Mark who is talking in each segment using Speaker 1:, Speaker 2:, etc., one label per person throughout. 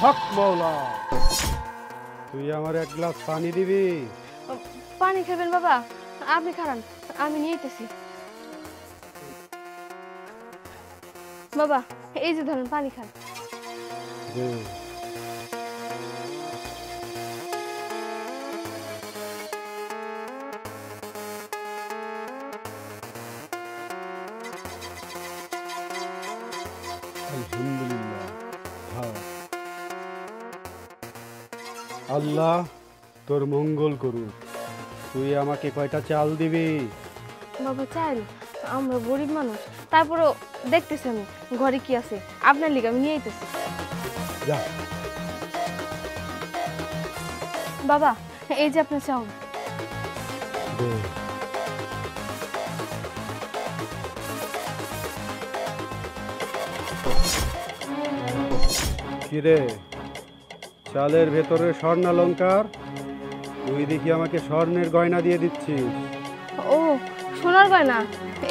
Speaker 1: হক মৌলা, তুই আমার এক গ্লাস পানি দিবি?
Speaker 2: পানি খাবেন বাবা? আপনি খারান, আমি নিয়ে যেতেছি। বাবা এই যে ধরেন পানি খান।
Speaker 1: আল্লাহ তোর মঙ্গল করুক। তুই আমাকে কয়টা চাল দিবি?
Speaker 2: বাবা চাল? আমরা গরিব মানুষ, তারপরেও দেখতেছি আমি ঘরে কি আছে, আপনার লিগে আমি নিয়ে যেতেছি। বাবা এই যে আপনার চাউল।
Speaker 1: কিরে, চালের ভেতরে স্বর্ণালঙ্কার, তুই দেখি আমাকে স্বর্ণের গয়না দিয়ে দিচ্ছিস?
Speaker 2: ও সোনার গয়না?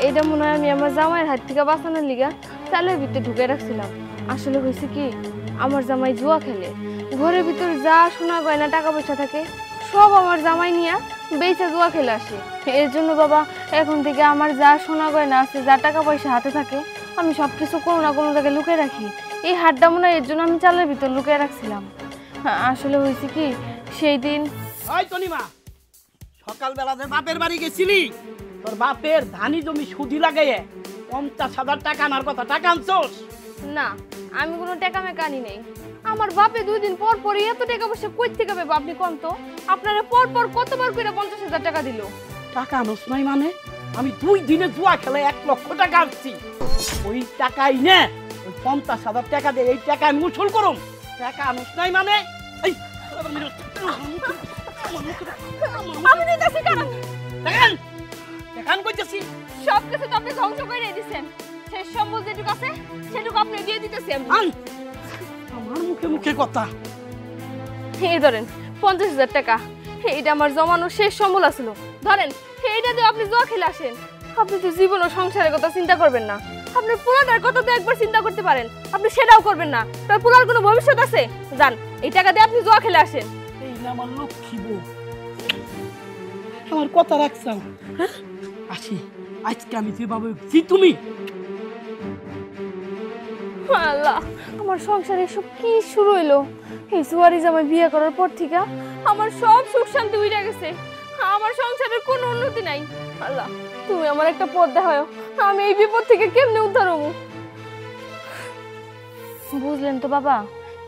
Speaker 2: এইটা মনে হয় আমি আমার জামাইয়ের হাত থেকে বাঁচানোর লিগা চালের ভিতরে ঢুকে রাখছিলাম। আসলে হয়েছে কি, আমার জামাই জুয়া খেলে, ঘরের ভিতরে যা সোনার গয়না টাকা পয়সা থাকে সব আমার জামাই নিয়ে বেচা জুয়া খেলে আসে। এর জন্য বাবা এখন থেকে আমার যা সোনা গয়না আছে, যা টাকা পয়সা হাতে থাকে, আমি সব কিছু কোনো না কোনো জায়গায় লুকিয়ে রাখি। এই হাতটা মনে হয় এর জন্য আমি চালের ভিতর লুকিয়ে রাখছিলাম। আসলে হয়েছে কি, সেই দিন
Speaker 3: সকালবেলা যে বাপের বাড়ি গেছিলি, তোর বাপের ধানি জমি সুদি লাগাইয়ে 50,000 টাকা আনার কথা, টাকা আনছোস?
Speaker 2: না, আমি কোনো টাকা মেকা আনি নেই। আমার বাপে 2 দিন পর পরই এত টাকা পয়সা কই থেকে পাবে আপনি কোন তো? আপনারা পর পর কতবার করে 50,000 টাকা দিল?
Speaker 3: টাকা আনস নাই মানে? আমি 2 দিনে জুয়া খেলে 1 লক্ষ টাকা আসছি। ওই টাকাই নে, ওই 50,000 টাকা দিয়ে এই টাকা আমি উসুল করুম। টাকা আনস নাই মানে?
Speaker 2: আমি দিতেছি কারণ
Speaker 3: দেখেন দেখেন কইতেছি
Speaker 2: সব কিছু তো আপনি ধ্বংস করে দিয়েছেন। শেষ সম্বল যেটুকু আছে সেটুকু আপনি দিয়ে দিতেছি আমি।
Speaker 3: আমার মুখে মুখে কথা।
Speaker 2: এই ধরেন 50,000 টাকা, এইটা আমার জমানো শেষ সম্বল আসলো। ধরেন এইটা দিয়ে আপনি জুয়া খেলে আসেন। আপনি তো জীবন ও সংসারের কথা চিন্তা করবেন না। আপনার পোলাটার কথা তো একবার চিন্তা করতে পারেন, আপনি সেটাও করবেন না। তার পোলার কোনো ভবিষ্যৎ আছে? যান, এই টাকা দিয়ে আপনি জুয়া খেলে আসেন।
Speaker 3: এই না আমার লক্ষ্মী বউ, আমার কথা রাখছাম। আসি আজকে আমি যেভাবে তুমি
Speaker 2: আল্লাহ, আমার সংসারে এসব কি শুরু হইলো? এই জুয়ারি জামাই বিয়ে করার পর থেকে আমার সব সুখ শান্তি উইড়া গেছে। আমার সংসারের কোনো উন্নতি নাই। আল্লাহ তুমি আমার একটা পথ দেখাও, আমি এই বিপদ থেকে কেমনে উদ্ধার হবো? বুঝলেন তো বাবা,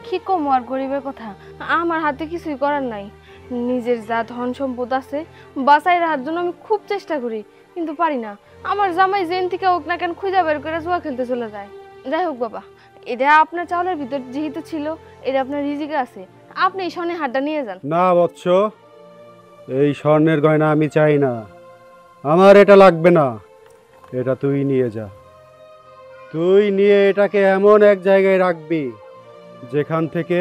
Speaker 2: কি কম আর গরিবের কথা, আমার হাতে কিছুই করার নাই। নিজের যা ধন সম্পদ আছে বাঁচাই রাখার জন্য আমি খুব চেষ্টা করি, কিন্তু পারি না। আমার জামাই যেন থেকে হোক না কেন খুঁজা বের করে জুয়া খেলতে চলে যায়। যাই হোক বাবা, এটা আপনার চাউলের ভিতর যেহেতু ছিল, এটা আপনার রিজিকে আছে, আপনি এই স্বর্ণের হারটা নিয়ে যান।
Speaker 1: না বৎস, এই স্বর্ণের গয়না আমি চাই না, আমার এটা লাগবে না। এটা তুই নিয়ে যা। তুই নিয়ে এটাকে এমন এক জায়গায় রাখবি যেখান থেকে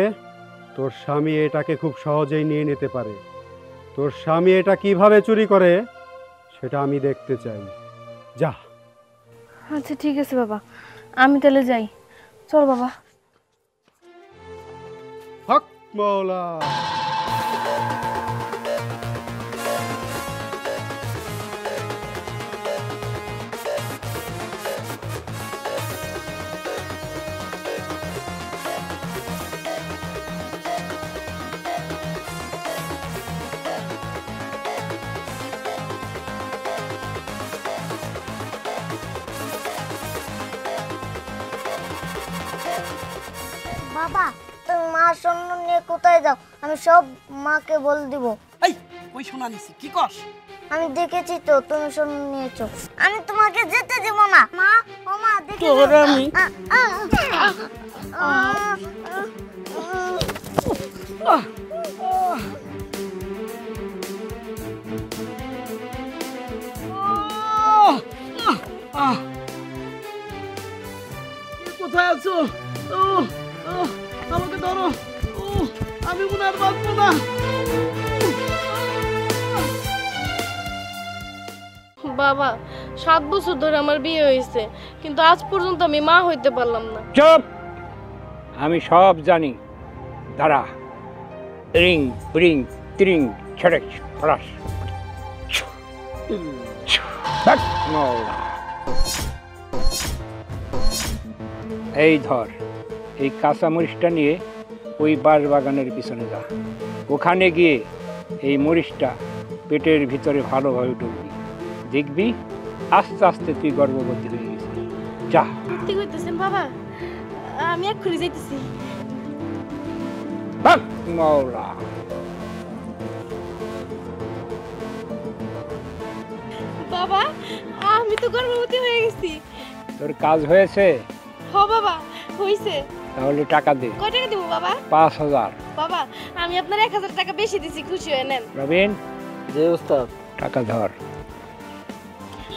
Speaker 1: তোর স্বামী এটাকে খুব সহজেই নিয়ে নিতে পারে। তোর স্বামী এটা কিভাবে চুরি করে সেটা আমি দেখতে চাই। যা।
Speaker 2: আচ্ছা ঠিক আছে বাবা, আমি তাহলে যাই। চল বাবা।
Speaker 1: হক মৌলা।
Speaker 4: বাবা তুমি মা স্বর্ণ নিয়ে কোথায় যাও? আমি সব মাকে বলে দিব।
Speaker 3: এই ওই সোনা নিছি কি কস?
Speaker 4: আমি দেখেছি তো তুমি স্বর্ণ নিয়েছো, আমি তোমাকে যেতে দেব না। মা ও মা দেখে
Speaker 3: তোর আমি কোথায় আছো? আমাকে ধরো, আমি মনে আর বাঁচবো না।
Speaker 2: বাবা 7 বছর ধরে আমার বিয়ে হয়েছে, কিন্তু আজ পর্যন্ত আমি মা হইতে পারলাম না।
Speaker 5: চুপ! আমি সব জানি। দাঁড়া। রিং ব্রিং ত্রিং ছড়ক ফলাস। এই ধর, এই কাঁচা মরিচটা নিয়ে ওই বাঁশ বাগানের পিছনে যা। ওখানে গিয়ে এই মরিচটা পেটের ভিতরে ভালোভাবে ঢুকবি, দেখবি আস্তে আস্তে তুই গর্ভবতী হয়ে গেছিস। যা।
Speaker 2: সত্যি কইতেছেন বাবা? আমি এক্ষুনি যাইতেছি।
Speaker 5: ভাগ মাওলা।
Speaker 2: বাবা, আমি তো গর্ভবতী হয়ে গেছি।
Speaker 5: তোর কাজ হয়েছে?
Speaker 2: হ বাবা, হইছে।
Speaker 5: তাহলে টাকা দে।
Speaker 2: কয় টাকা দিব বাবা?
Speaker 5: 5000।
Speaker 2: বাবা, আমি আপনার 1000 টাকা বেশি দিছি, খুশি হয়ে নেন।
Speaker 5: রবিন,
Speaker 1: যে উস্তাদ।
Speaker 5: টাকা ধর।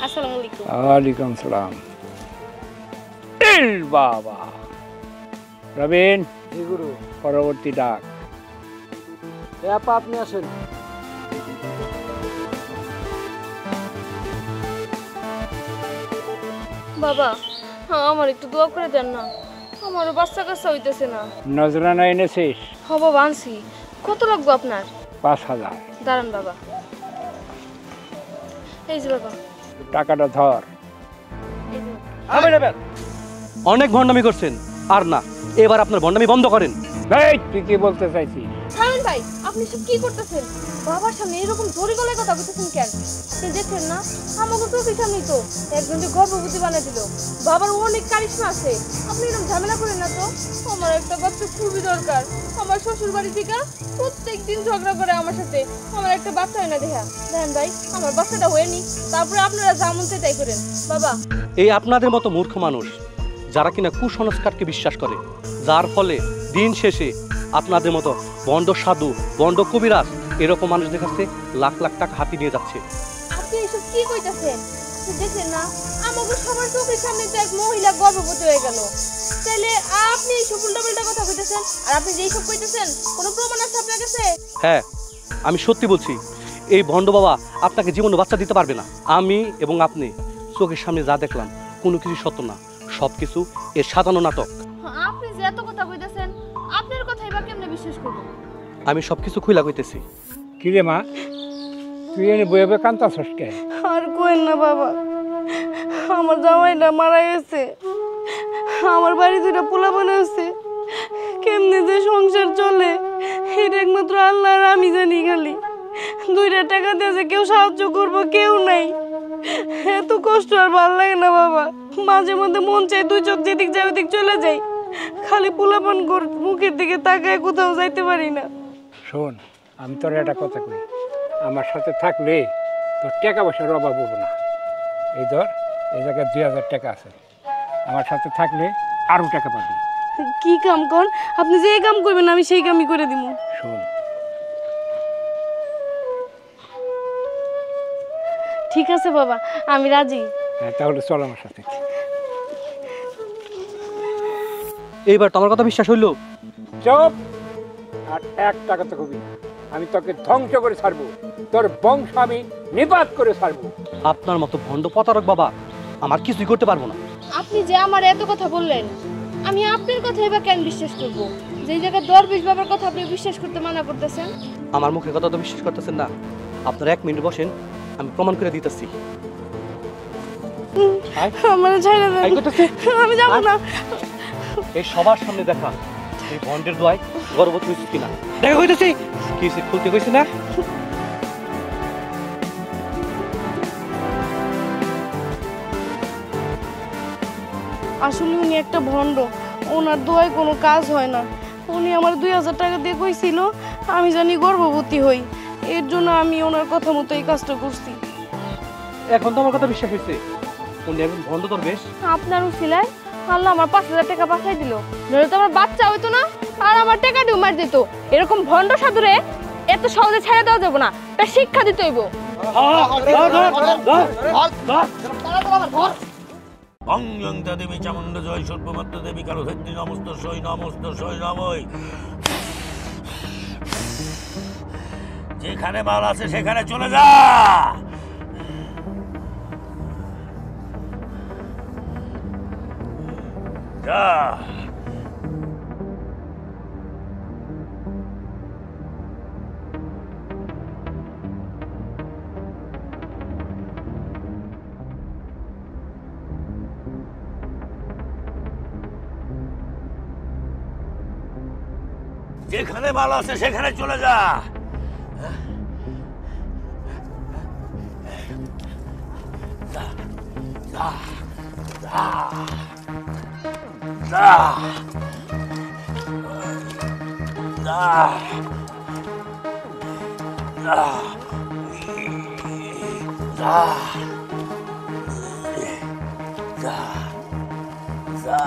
Speaker 2: আসসালামু আলাইকুম।
Speaker 5: ওয়ালাইকুম সালাম। বাবা রবিন,
Speaker 1: জি গুরু।
Speaker 5: পরবর্তী ডাক।
Speaker 1: আপা আপনি আসেন।
Speaker 2: বাবা, আমার একটু দোয়া করে দেন না, আমারও বাচ্চা কাচ্চা হইতেছে না।
Speaker 5: নজরানা এনেছিস?
Speaker 2: হ বাবা, আনছি। কত লাগবে আপনার?
Speaker 5: 5000।
Speaker 2: দাঁড়ান বাবা, এই যে বাবা।
Speaker 5: টাকাটা ধর।
Speaker 2: এই যে।
Speaker 6: অনেক ভণ্ডামি করছেন, আর না, এবার আপনার ভণ্ডামি বন্ধ করেন।
Speaker 5: এই, তুই কি বলতে চাইছিস?
Speaker 2: থামেন ভাই, আপনি সব কি করতেছেন? বাবার সামনে এরকম জোরে গলায় কথা বলতেছেন কেন? আপনি দেখছেন না আমাকে চোখের সামনেই তো একজনকে গর্ভবতী বানিয়ে দিল। বাবার অনেক কারিশমা আছে, আপনি এরকম ঝামেলা করেন না তো। আমার একটা বাচ্চা খুবই দরকার। আমার শ্বশুর বাড়ি থেকে প্রত্যেকদিন ঝগড়া করে আমার সাথে, আমার একটা বাচ্চা হয় না। দেখেন ভাই, আমার বাচ্চাটা হয়নি, তারপরে আপনারা যা মন চায় তাই করেন। বাবা,
Speaker 6: এই আপনাদের মতো মূর্খ মানুষ যারা কিনা কুসংস্কারকে বিশ্বাস করে, যার ফলে দিন শেষে আপনাদের মতো বন্ড সাধু, বন্ড কবিরাজ এরকম মানুষদের কাছে লাখ লাখ টাকা হাতি নিয়ে যাচ্ছে।
Speaker 2: আপনি এসব কি কইতাছেন? আপনি দেখেন না আমাকে সবার চোখের সামনে তো এক মহিলা গর্ভবতী হয়ে গেল। তাহলে আপনি এইসব উল্টাপাল্টা কথা কইতেছেন, আর আপনি যে এইসব কইতেছেন কোনো প্রমাণ আছে আপনার কাছে?
Speaker 6: হ্যাঁ, আমি সত্যি বলছি, এই ভণ্ড বাবা আপনাকে জীবনে বাচ্চা দিতে পারবে না। আমি এবং আপনি চোখের সামনে যা দেখলাম কোনো কিছু সত্য না, সব কিছু এর সাজানো নাটক।
Speaker 2: আপনি যে এত কথা কইতেছেন, আপনার কথাই বা কেমনে বিশ্বাস করব?
Speaker 6: আমি সব কিছু খুইলা কইতেছি।
Speaker 5: কি রে মা, তুই এনে বয়ে বয়ে কান্তাছস কে?
Speaker 2: আর কোয়েন না বাবা, আমার জামাইটা মারা গেছে, আমার বাড়ি দুইটা পোলাপান আছে, কেমনে যে সংসার চলে এটা একমাত্র আল্লাহ আর আমি জানি। খালি 2 টাকা দিয়ে যে কেউ সাহায্য করবো কেউ নাই। এত কষ্ট আর ভালো লাগে না বাবা। মাঝে মধ্যে মন চাই 2 চোখ যেদিক যায় ওদিক চলে যাই, খালি পোলাপান মুখের দিকে তাকায় কোথাও যাইতে পারি না।
Speaker 5: শোন, আমি তোর একটা কথা কই, আমার সাথে থাকলে তোর টাকা পয়সার অভাব হবো না। এই ধর, এই জায়গায় 2000 টাকা আছে, আমার সাথে থাকলে আরও টাকা পাবি।
Speaker 2: কি কাম কর? আপনি যে কাম করবেন আমি সেই কামই করে দিব।
Speaker 5: শোন,
Speaker 2: ঠিক আছে বাবা, আমি রাজি।
Speaker 5: হ্যাঁ তাহলে চল আমার সাথে।
Speaker 6: এইবার তোমার কথা বিশ্বাস হইল?
Speaker 5: চুপ! আর 1 টাকা তো কবি না, আমি তোকে ধ্বংস করে ছাড়বো, তোর বংশ আমি নিপাত করে ছাড়বো।
Speaker 6: আপনার মতো ভণ্ড প্রতারক বাবা আমার কিছুই করতে পারবো না।
Speaker 2: আপনি যে আমার এত কথা বললেন, আমি আপনার কথা এবার কেন বিশ্বাস করব? যেই জায়গায় দরবেশ বাবার কথা আপনি বিশ্বাস করতে মানা করতেছেন।
Speaker 6: আমার মুখের কথা তো বিশ্বাস করতেছেন না? আপনারা 1 মিনিট বসেন, আমি প্রমাণ করে দিতেছি।
Speaker 2: আমার ছাইড়া দেন, আমি যাব না।
Speaker 6: এই সবার সামনে দেখা, এই ভণ্ডের দোয়ায় গর্ভবতী হয়েছিস কিনা দেখা হইতেছি। কি হয়েছে, খুলতে কইছি না?
Speaker 2: আসলে উনি একটা ভণ্ড, ওনার দোয়ায় কোনো কাজ হয় না। উনি আমার 2000 টাকা দিয়ে কইছিল আমি জানি গর্ভবতী হই, এর জন্য আমি ওনার কথা মতো এই কাজটা করছি।
Speaker 6: এখন তো আমার কথা বিশ্বাস হয়েছে, উনি একজন ভণ্ড দরবেশ।
Speaker 2: আপনার উসিলায় আল্লাহ আমার 5000 টাকা পাঠাই দিল, নইলে তো আমার বাচ্চা হইতো না, আর আমার টাকা দিয়ে মার দিত। এরকম ভণ্ড সাধুরে এত সহজে ছেড়ে দেওয়া যাবে না, তার শিক্ষা দিতে হইব।
Speaker 7: অঙ্গংতা দেবী চামুণ্ড জয় সর্বমাত্র দেবী কারো ক্ষেত্রে নমস্ত সই নমস্ত সই নমই। যেখানে মাল আছে সেখানে চলে যা। যা। যেখানে মাল আছে সেখানে চলে যা। যা যা যা যা যা যা যা যা যা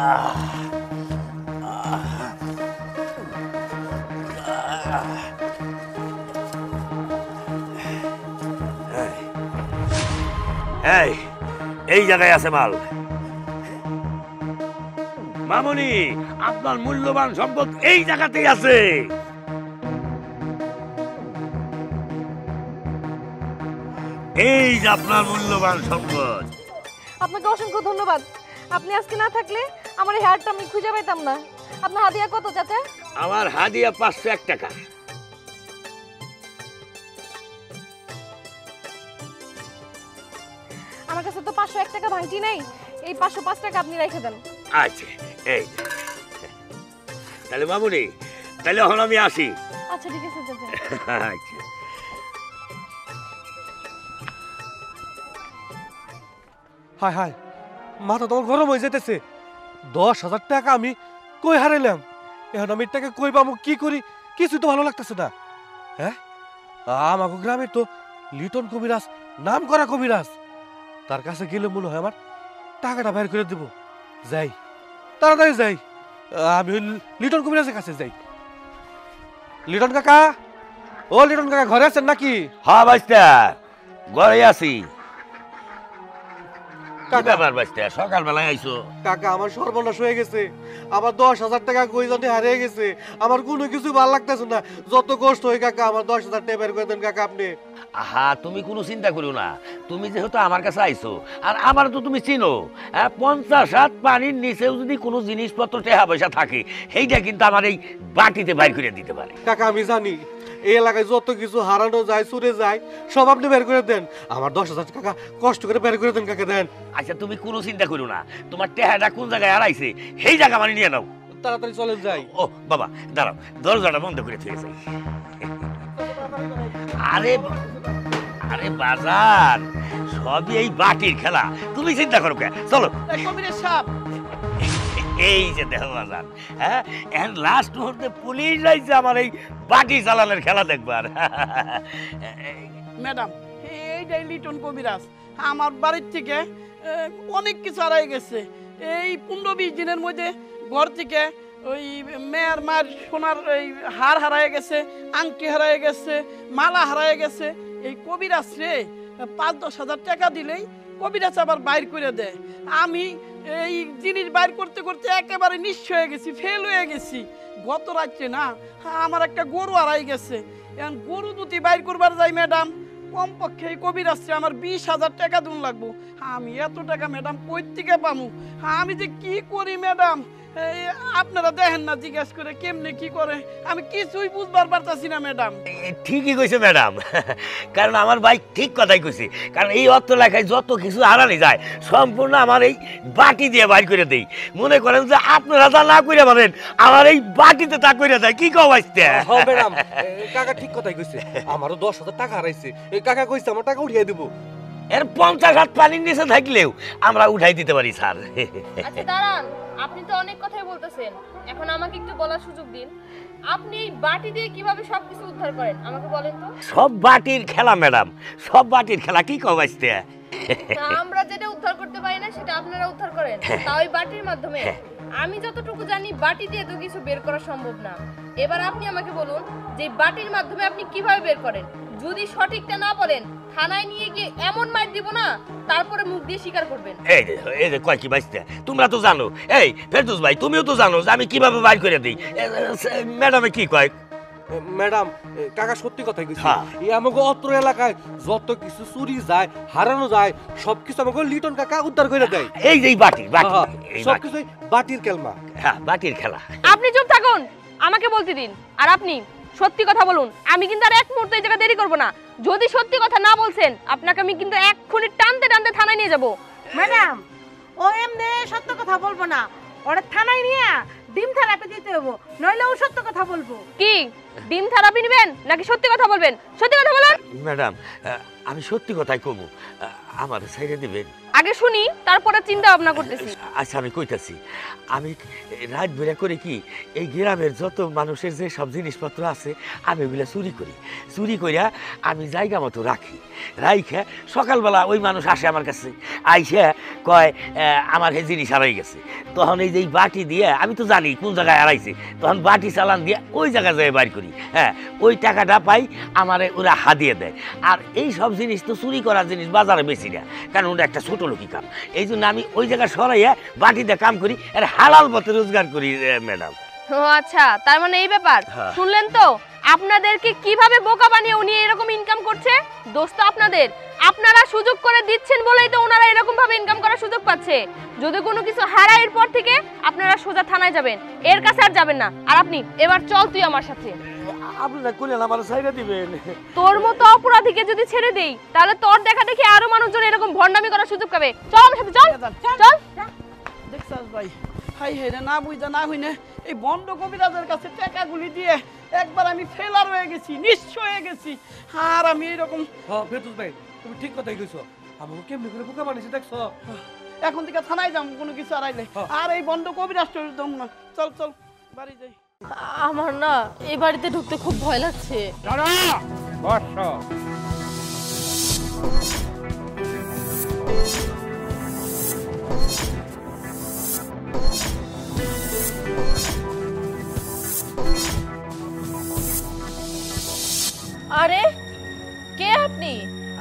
Speaker 7: এই জায়গায় আছে মাল। মামুনি, আপনার মূল্যবান সম্পদ এই জায়গাতেই আছে। এই যে আপনার মূল্যবান সম্পদ।
Speaker 2: আপনাকে অসংখ্য ধন্যবাদ। আপনি আজকে না থাকলে আমার এই হারটা আমি খুঁজে পাইতাম না। আপনার হাদিয়া কত চাচা?
Speaker 7: আমার হাদিয়া 501 টাকা।
Speaker 2: আমার কাছে তো 501 টাকা ভাঙটি নাই, এই 505 টাকা আপনি রেখে দেন।
Speaker 7: আচ্ছা, এই তাহলে মামুনি, তাহলে এখন আমি আসি।
Speaker 2: আচ্ছা ঠিক আছে চাচা।
Speaker 7: আচ্ছা।
Speaker 6: হায় হায়, মাথা তোমার গরম হয়ে যেতেছে। 10,000 টাকা আমি কই হারাইলাম? এখন আমি টাকা কই পাবো, কি করি, কিছু তো ভালো লাগতেছে না। হ্যাঁ, আমাকে গ্রামের তো লিটন কবিরাজ, নাম করা কবিরাজ, তার কাছে গেলে মনে হয় আমার টাকাটা বাইর করে দেব। যাই, তাড়াতাড়ি যাই, আমি ওই লিটন কবিরাজের কাছে যাই। লিটন কাকা, ও লিটন কাকা, ঘরে আছেন নাকি?
Speaker 7: হ্যাঁ বাইস্তা, ঘরে আছি। ব্যাপার বাইস্তা, সকালবেলায় আইছো?
Speaker 6: কাকা, আমার সর্বনাশ হয়ে গেছে। আমার 10,000 টাকা কই জানি হারিয়ে গেছে। আমার কোনো কিছু ভালো লাগতেছে না। যত কষ্ট হয় কাকা, আমার 10,000 টাকা বের করে দেন কাকা আপনি।
Speaker 7: আহা, তুমি কোনো চিন্তা করো না। তুমি যেহেতু আমার কাছে আইছো, আর আমার তো তুমি চিনো, 50 হাত পানির নিচেও যদি কোনো জিনিসপত্র টাকা পয়সা থাকে, সেইটা কিন্তু আমার এই বাটিতে বাইর করে দিতে পারে।
Speaker 6: কাকা আমি জানি, এই এলাকায় যত কিছু হারানো যায়, চুরে যায়, সব আপনি বের করে দেন। আমার 10,000 টাকা কষ্ট করে বের করে দেন কাকা, দেন।
Speaker 7: আচ্ছা, তুমি কোনো চিন্তা করো না। তোমার টেহাটা কোন জায়গায় হারাইছে, সেই জায়গা মানে নিয়ে নাও।
Speaker 6: তাড়াতাড়ি চলেন যাই।
Speaker 7: ও বাবা, দাঁড়াও, দরজাটা বন্ধ করে থুয়ে যাই। আরে আরে বাজার, সবই এই বাটির খেলা, তুমি চিন্তা করো কে? চলো।
Speaker 3: কবিরের সাপ,
Speaker 7: এই যে দেখো বাজার, হ্যাঁ, এখন লাস্ট মুহূর্তে পুলিশ যাইছে আমার এই বাটি চালানোর খেলা দেখবার।
Speaker 3: ম্যাডাম, এইটাই লিটন কবিরাজ। আমার বাড়ির থেকে অনেক কিছু হারাই গেছে। এই 15-20 দিনের মধ্যে ঘর থেকে ওই মেয়ের মার সোনার এই হার হারায় গেছে, আংটি হারায় গেছে, মালা হারায় গেছে। এই কবিরাজ রে 5-10 হাজার টাকা দিলেই কবিরাজ আবার বাইর করে দেয়। আমি এই জিনিস বাইর করতে করতে একেবারে নিঃস্ব হয়ে গেছি, ফেল হয়ে গেছি। গত রাত্রে না আমার একটা গরু হারাই গেছে। এখন গরু দুটি বাইর করবার যাই ম্যাডাম, কমপক্ষে এই কবিরাজে আমার 20,000 টাকা দিন লাগবো। আমি এত টাকা ম্যাডাম কই থেকে পামু? আমি যে কি করি ম্যাডাম, আপনারা দেখেন না জিজ্ঞেস করে কেমনে কি করে, আমি কিছুই বুঝবার পারতাছি না ম্যাডাম।
Speaker 7: ঠিকই কইছে ম্যাডাম, কারণ আমার ভাই ঠিক কথাই কইছে। কারণ এই অর্থ লেখায় যত কিছু হারানি যায়, সম্পূর্ণ আমার এই বাটি দিয়ে বাইর করে দেই। মনে করেন যে আপনারা তা না করে পারেন, আমার এই বাটিতে তা করে দেয়। কি কও আসতে?
Speaker 6: হ্যাঁ ম্যাডাম, কাকা ঠিক কথাই কইছে। আমারও 10,000 টাকা হারাইছে। এই কাকা কইছে আমার টাকা উঠিয়ে দেব।
Speaker 7: এর 50 হাত পানির নিচে থাকলেও আমরা উঠাই দিতে পারি স্যার।
Speaker 2: আচ্ছা দাঁড়ান, আপনি তো অনেক কথাই বলতেছেন, এখন আমাকে একটু বলার সুযোগ দিন। আপনি এই বাটি দিয়ে কিভাবে সবকিছু উদ্ধার করেন আমাকে বলেন তো।
Speaker 7: সব বাটির খেলা ম্যাডাম, সব বাটির খেলা। কি কও আসতে?
Speaker 2: তা আমরা যেটা উদ্ধার করতে পারি না সেটা আপনারা উদ্ধার করেন, তাও এই বাটির মাধ্যমে। আমি যতটুকু জানি বাটি দিয়ে তো কিছু বের করা সম্ভব না। এবার আপনি আমাকে বলুন যে বাটির মাধ্যমে আপনি কিভাবে বের করেন। যদি সঠিকটা না বলেন, থানায় নিয়ে গিয়ে এমন মার দিব না, তারপরে মুখ দিয়ে স্বীকার করবেন।
Speaker 7: এই যে কয় কি বাইসতে, তোমরা তো জানো। এই ফেরদৌস ভাই, তুমিও তো জানো যে আমি কিভাবে বাইর করে দিই। ম্যাডামে কি কয়?
Speaker 6: ম্যাডাম, কাকা সত্যি কথাই কইছে।
Speaker 7: হ্যাঁ।
Speaker 6: এই আমাকে অত্র এলাকায় যত কিছু চুরি যায়, হারানো যায়, সবকিছু আমাকে লিটন কাকা উদ্ধার করে দেয়।
Speaker 7: এই যে বাটি বাটি, এই বাটি।
Speaker 6: সবকিছু বাটির খেলমা।
Speaker 7: হ্যাঁ, বাটির খেলা।
Speaker 2: আপনি চুপ থাকুন, আমাকে বলতে দিন। আর আপনি সত্যি কথা বলুন, আমি কিন্তু আর এক মুহূর্ত এই জায়গায় দেরি করব না। যদি সত্যি কথা না বলছেন, আপনাকে আমি কিন্তু এক্ষুনি টানতে টানতে থানায় নিয়ে যাব।
Speaker 8: ম্যাডাম, ও এমনি সত্য কথা বলবো না, ওরা থানায় নিয়ে ডিম থেরাপি দিতে হবো, নইলে ও সত্য কথা বলবো।
Speaker 2: কি ডিম থেরাপি নেবেন নাকি সত্যি কথা বলবেন? সত্যি কথা বলুন।
Speaker 7: ম্যাডাম আমি সত্যি কথাই কব, আমার ছেড়ে দিবেন?
Speaker 2: আগে শুনি, তারপরে চিন্তা ভাবনা করতেছি।
Speaker 7: আচ্ছা আমি কইতাছি, আমি রাত বেড়া করে কি এই গ্রামের যত মানুষের যে সব জিনিসপত্র আছে আমি ওগুলা চুরি করিয়া আমি জায়গা মতো রাখি। রাইখে সকালবেলা ওই মানুষ আসে আমার কাছে, আইসে কয় আমার এই জিনিস হারাই গেছে। তখন এই যে এই বাটি দিয়ে, আমি তো জানি কোন জায়গায় হারাইছে, তখন বাটি চালান দিয়ে ওই জায়গায় যেয়ে বাইর করি। হ্যাঁ, ওই টাকাটা পাই আমারে ওরা হাদিয়ে দেয়। আর এই সব জিনিস তো চুরি করার জিনিস বাজারে বেশি না, কারণ ওটা একটা ছোট লোকই কাম। এই জন্য আমি ওই জায়গায় সরাইয়া বাটিতে কাম করি, আর হালাল পথে রোজগার করি ম্যাডাম।
Speaker 2: ও আচ্ছা, তার মানে এই ব্যাপার।
Speaker 7: হ্যাঁ।
Speaker 2: শুনলেন তো আপনাদেরকে কিভাবে বোকা বানিয়ে উনি এরকম ইনকাম করছে? দোস্ত আপনাদের, আপনারা সুযোগ করে দিচ্ছেন বলেই তো ওনারা এরকম ভাবে ইনকাম করার সুযোগ পাচ্ছে। যদি কোনো কিছু হারায় এর পর থেকে আপনারা সোজা থানায় যাবেন, এর কাছে আর যাবেন না। আর আপনি এবার চল তুই আমার সাথে।
Speaker 7: আপনারা কইলেন আমার ছাইরা দিবেন?
Speaker 2: তোর মতো অপরাধীকে যদি ছেড়ে দেই তাহলে তোর দেখা দেখি আরো মানুষজন এরকম ভন্ডামি করার সুযোগ পাবে। চল আমার সাথে, চল চল।
Speaker 3: দেখছাস ভাই, হাই হে রে, না বুঝা না হইনে এই বন্ড কবিরাজের কাছে টাকাগুলি দিয়ে একবার আমি ফেলার হয়ে গেছি, নিঃস্ব হয়ে গেছি। আর আমি এরকম
Speaker 6: হ্যাঁ ফেরদৌস ভাই, তুমি ঠিক কথাই কইছো। আমাকে কেমনি করে বোকা বানিয়েছে দেখছো?
Speaker 3: এখন থেকে থানায় যাম কোনো কিছু হারাইলে। আর এই বন্ড কবিরাজ দম না। চল চল বাড়ি যাই।
Speaker 8: আমার না এই বাড়িতে ঢুকতে খুব ভয় লাগছে।
Speaker 5: দাঁড়া, বস।
Speaker 8: আরে কে আপনি?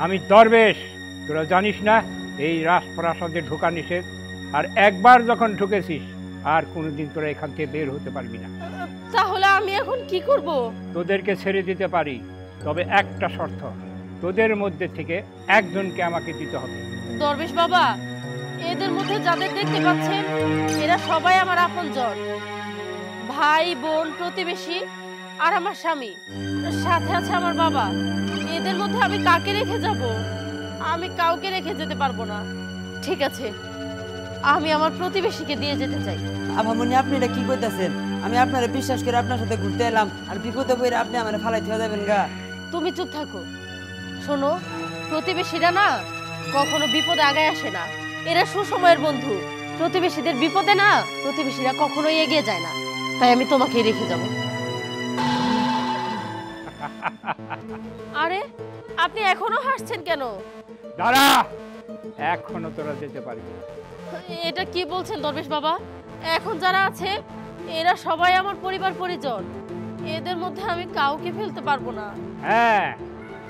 Speaker 5: আমি দরবেশ, তোরা জানিস না এই রাজপ্রাসাদে ঢোকা নিষেধ। আর একবার যখন ঢুকেছিস আর কোনোদিন তোরা এখান থেকে বের হতে পারবি না।
Speaker 8: তাহলে আমি এখন কি করব?
Speaker 5: তোদেরকে ছেড়ে দিতে পারি, তবে একটা শর্ত, তোদের মধ্যে থেকে একজনকে আমাকে দিতে হবে।
Speaker 8: দরবেশ বাবা, এদের মধ্যে যাদের দেখতে পাচ্ছেন এরা সবাই আমার আপনজন, ভাই বোন প্রতিবেশী আর আমার স্বামী, সাথে আছে আমার বাবা। এদের মধ্যে আমি কাকে রেখে যাব? আমি কাউকে রেখে যেতে পারবো না। ঠিক আছে, আমি আমার প্রতিবেশীকে দিয়ে যেতে চাই।
Speaker 9: আভামনি, আপনি এটা কি কইতাছেন? আমি আপনারে বিশ্বাস করে আপনার সাথে ঘুরতে এলাম, আর বিপদে পড়ে আপনি আমারে ফালাই থিয়া যাবেন গা?
Speaker 8: তুমি চুপ থাকো। শোনো, প্রতিবেশীরা না কখনো বিপদে আগায় আসে না, এরা সুসময়ের বন্ধু। প্রতিবেশীদের বিপদে না প্রতিবেশীরা কখনোই এগিয়ে যায় না, তাই আমি তোমাকে রেখে যাব। আরে আপনি এখনো হাসছেন কেন?
Speaker 5: দাঁড়া, এখনো তোরা যেতে পারবি না।
Speaker 8: এটা কি বলছেন দরবেশ বাবা? এখন যারা আছে এরা সবাই আমার পরিবার পরিজন, এদের মধ্যে আমি কাউকে ফেলতে পারবো না।
Speaker 5: হ্যাঁ,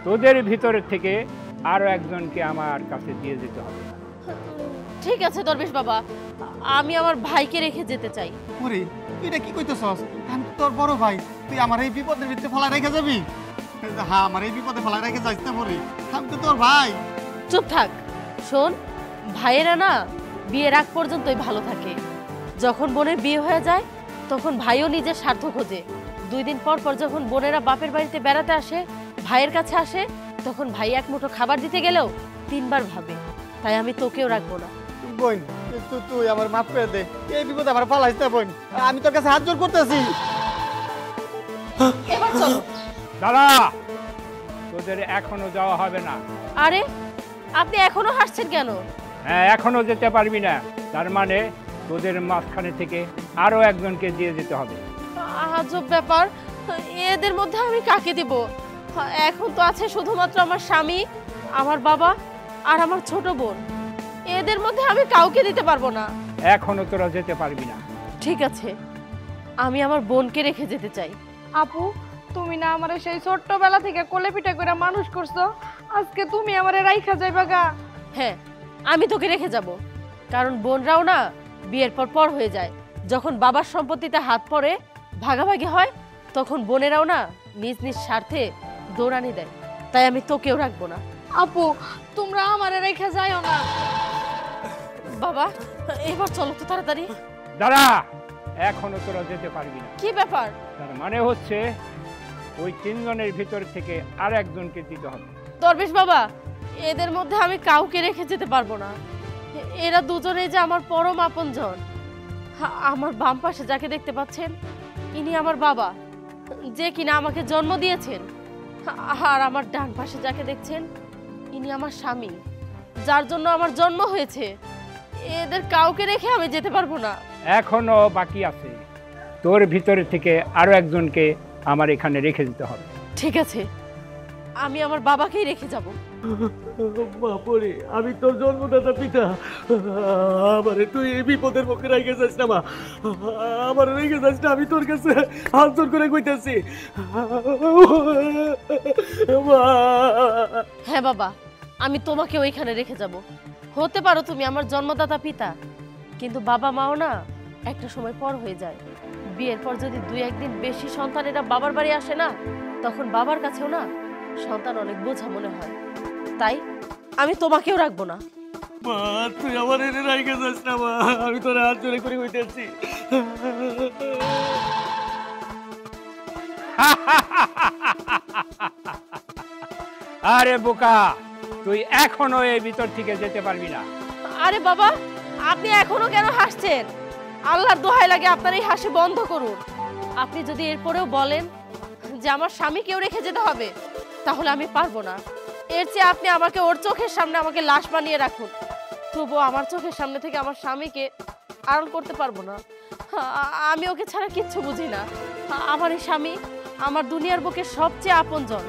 Speaker 5: তোদের ভিতর থেকে আরো একজনকে আমার কাছে দিয়ে যেতে হবে।
Speaker 8: ঠিক আছে দরবেশ বাবা, আমি আমার ভাইকে রেখে যেতে চাই।
Speaker 10: ওরে এটা কি কইতেছস? আমি তোর বড় ভাই, তুই আমার এই বিপদের ভিতরে ফেলা রেখে যাবি? হ্যাঁ, আমার এই বিপদে ফেলা রেখে যাইস না পরে, আমি তো তোর ভাই।
Speaker 8: চুপ থাক। শোন, ভাইয়েরা না বিয়ের আগ পর্যন্তই ভালো থাকে। যখন বোনের বিয়ে হয়ে যায় তখন ভাইও নিজের স্বার্থ খোঁজে। 2 দিন পর পর যখন বোনেরা বাপের বাড়িতে বেড়াতে আসে, ভাইয়ের কাছে আসে, তখন ভাই এক মুঠো খাবার দিতে গেলেও 3 বার ভাবে। তাই আমি তোকেও রাখবো না।
Speaker 10: বোন, তুই আমার মাফ করে দে, এই বিপদে আমার ফালাইস না বোন, আমি তোর কাছে হাত জোর করতেছি।
Speaker 8: এবার চলো।
Speaker 5: দাঁড়া, তোদের এখনো যাওয়া হবে না।
Speaker 8: আরে আপনি এখনো হাসছেন কেন?
Speaker 5: হ্যাঁ, এখনো যেতে পারবি না, তার মানে তোদের মাঝখানে থেকে আরো একজনকে দিয়ে যেতে হবে।
Speaker 8: আজব ব্যাপার, এদের মধ্যে আমি কাকে দিব? এখন তো আছে শুধুমাত্র আমার স্বামী, আমার বাবা আর আমার ছোট বোন। এদের মধ্যে আমি কাউকে দিতে পারবো না।
Speaker 5: এখনো তোরা যেতে পারবি না।
Speaker 8: ঠিক আছে, আমি আমার বোনকে রেখে যেতে চাই।
Speaker 2: আপু, তুমি না আমারে সেই ছোট্টবেলা থেকে কোলে পিঠা করে মানুষ করছো, আজকে তুমি আমারে রাইখা যাইবা গা?
Speaker 8: হ্যাঁ, আমি তোকে রেখে যাব, কারণ বোনরাও না বিয়ের পর পর হয়ে যায়। যখন বাবার সম্পত্তিতে হাত পড়ে ভাগাভাগি হয় তখন বোনেরাও না নিজ নিজ স্বার্থে দৌড়ানি দেয়, তাই আমি তোকেও রাখবো না।
Speaker 2: আপু, তোমরা আমারে রেখে যাইও না।
Speaker 8: বাবা, এবার চলো তো তাড়াতাড়ি।
Speaker 5: দাঁড়া, এখনো তোরা যেতে পারবি না।
Speaker 8: কি ব্যাপার?
Speaker 5: তার মানে হচ্ছে ওই 3 জনের ভিতর থেকে আর একজনকে দিতে হবে।
Speaker 8: দরবেশ বাবা, এদের মধ্যে আমি কাউকে রেখে যেতে পারবো না। এরা দুজনেই যে আমার পরম আপনজন। আমার বাম পাশে যাকে দেখতে পাচ্ছেন ইনি আমার বাবা, যে কিনা আমাকে জন্ম দিয়েছেন। আর আমার ডান পাশে যাকে দেখছেন ইনি আমার স্বামী, যার জন্য আমার জন্ম হয়েছে। এদের কাউকে রেখে আমি যেতে পারবো না।
Speaker 5: এখনো বাকি আছে, তোর ভিতরে থেকে আরো একজনকে আমার এখানে রেখে দিতে হবে।
Speaker 8: ঠিক আছে, আমি আমার বাবাকেই রেখে যাব।
Speaker 11: বাপরে, আমি তোর জন্মদাতা পিতা, আমারে তুই এই বিপদের মুখে রেখে যাস না মা, আমার রেখে যাস না। আমি তোর কাছে হাত জোর করে কইতাছি।
Speaker 8: হ্যাঁ বাবা, আমি তোমাকে ওইখানে রেখে যাব। হতে পারো তুমি আমার জন্মদাতা পিতা, কিন্তু বাবা মাও না একটা সময় পর হয়ে যায়। বিয়ের পর যদি 2-1 দিন বেশি সন্তানেরা বাবার বাড়ি আসে না, তখন বাবার কাছেও না সন্তান অনেক বোঝা মনে হয়। তাই আমি তোমাকেও রাখবো না।
Speaker 11: মা, তুই আমার এনে রেখে যাস না মা, আমি তোর হাত জোরে করে কইতাছি।
Speaker 5: আরে বোকা, তুই এখনো এই ভিতর থেকে যেতে পারবি না।
Speaker 8: আরে বাবা, আপনি এখনো কেন হাসছেন? আল্লাহর দোহাই লাগে আপনার এই হাসি বন্ধ করুন। আপনি যদি এরপরেও বলেন যে আমার স্বামীকেও রেখে যেতে হবে, তাহলে আমি পারবো না। এর চেয়ে আপনি আমাকে ওর চোখের সামনে আমাকে লাশ বানিয়ে রাখুন, তবুও আমার চোখের সামনে থেকে আমার স্বামীকে আড়াল করতে পারবো না। আমি ওকে ছাড়া কিচ্ছু বুঝি না। আমার এই স্বামী আমার দুনিয়ার বুকে সবচেয়ে আপনজন,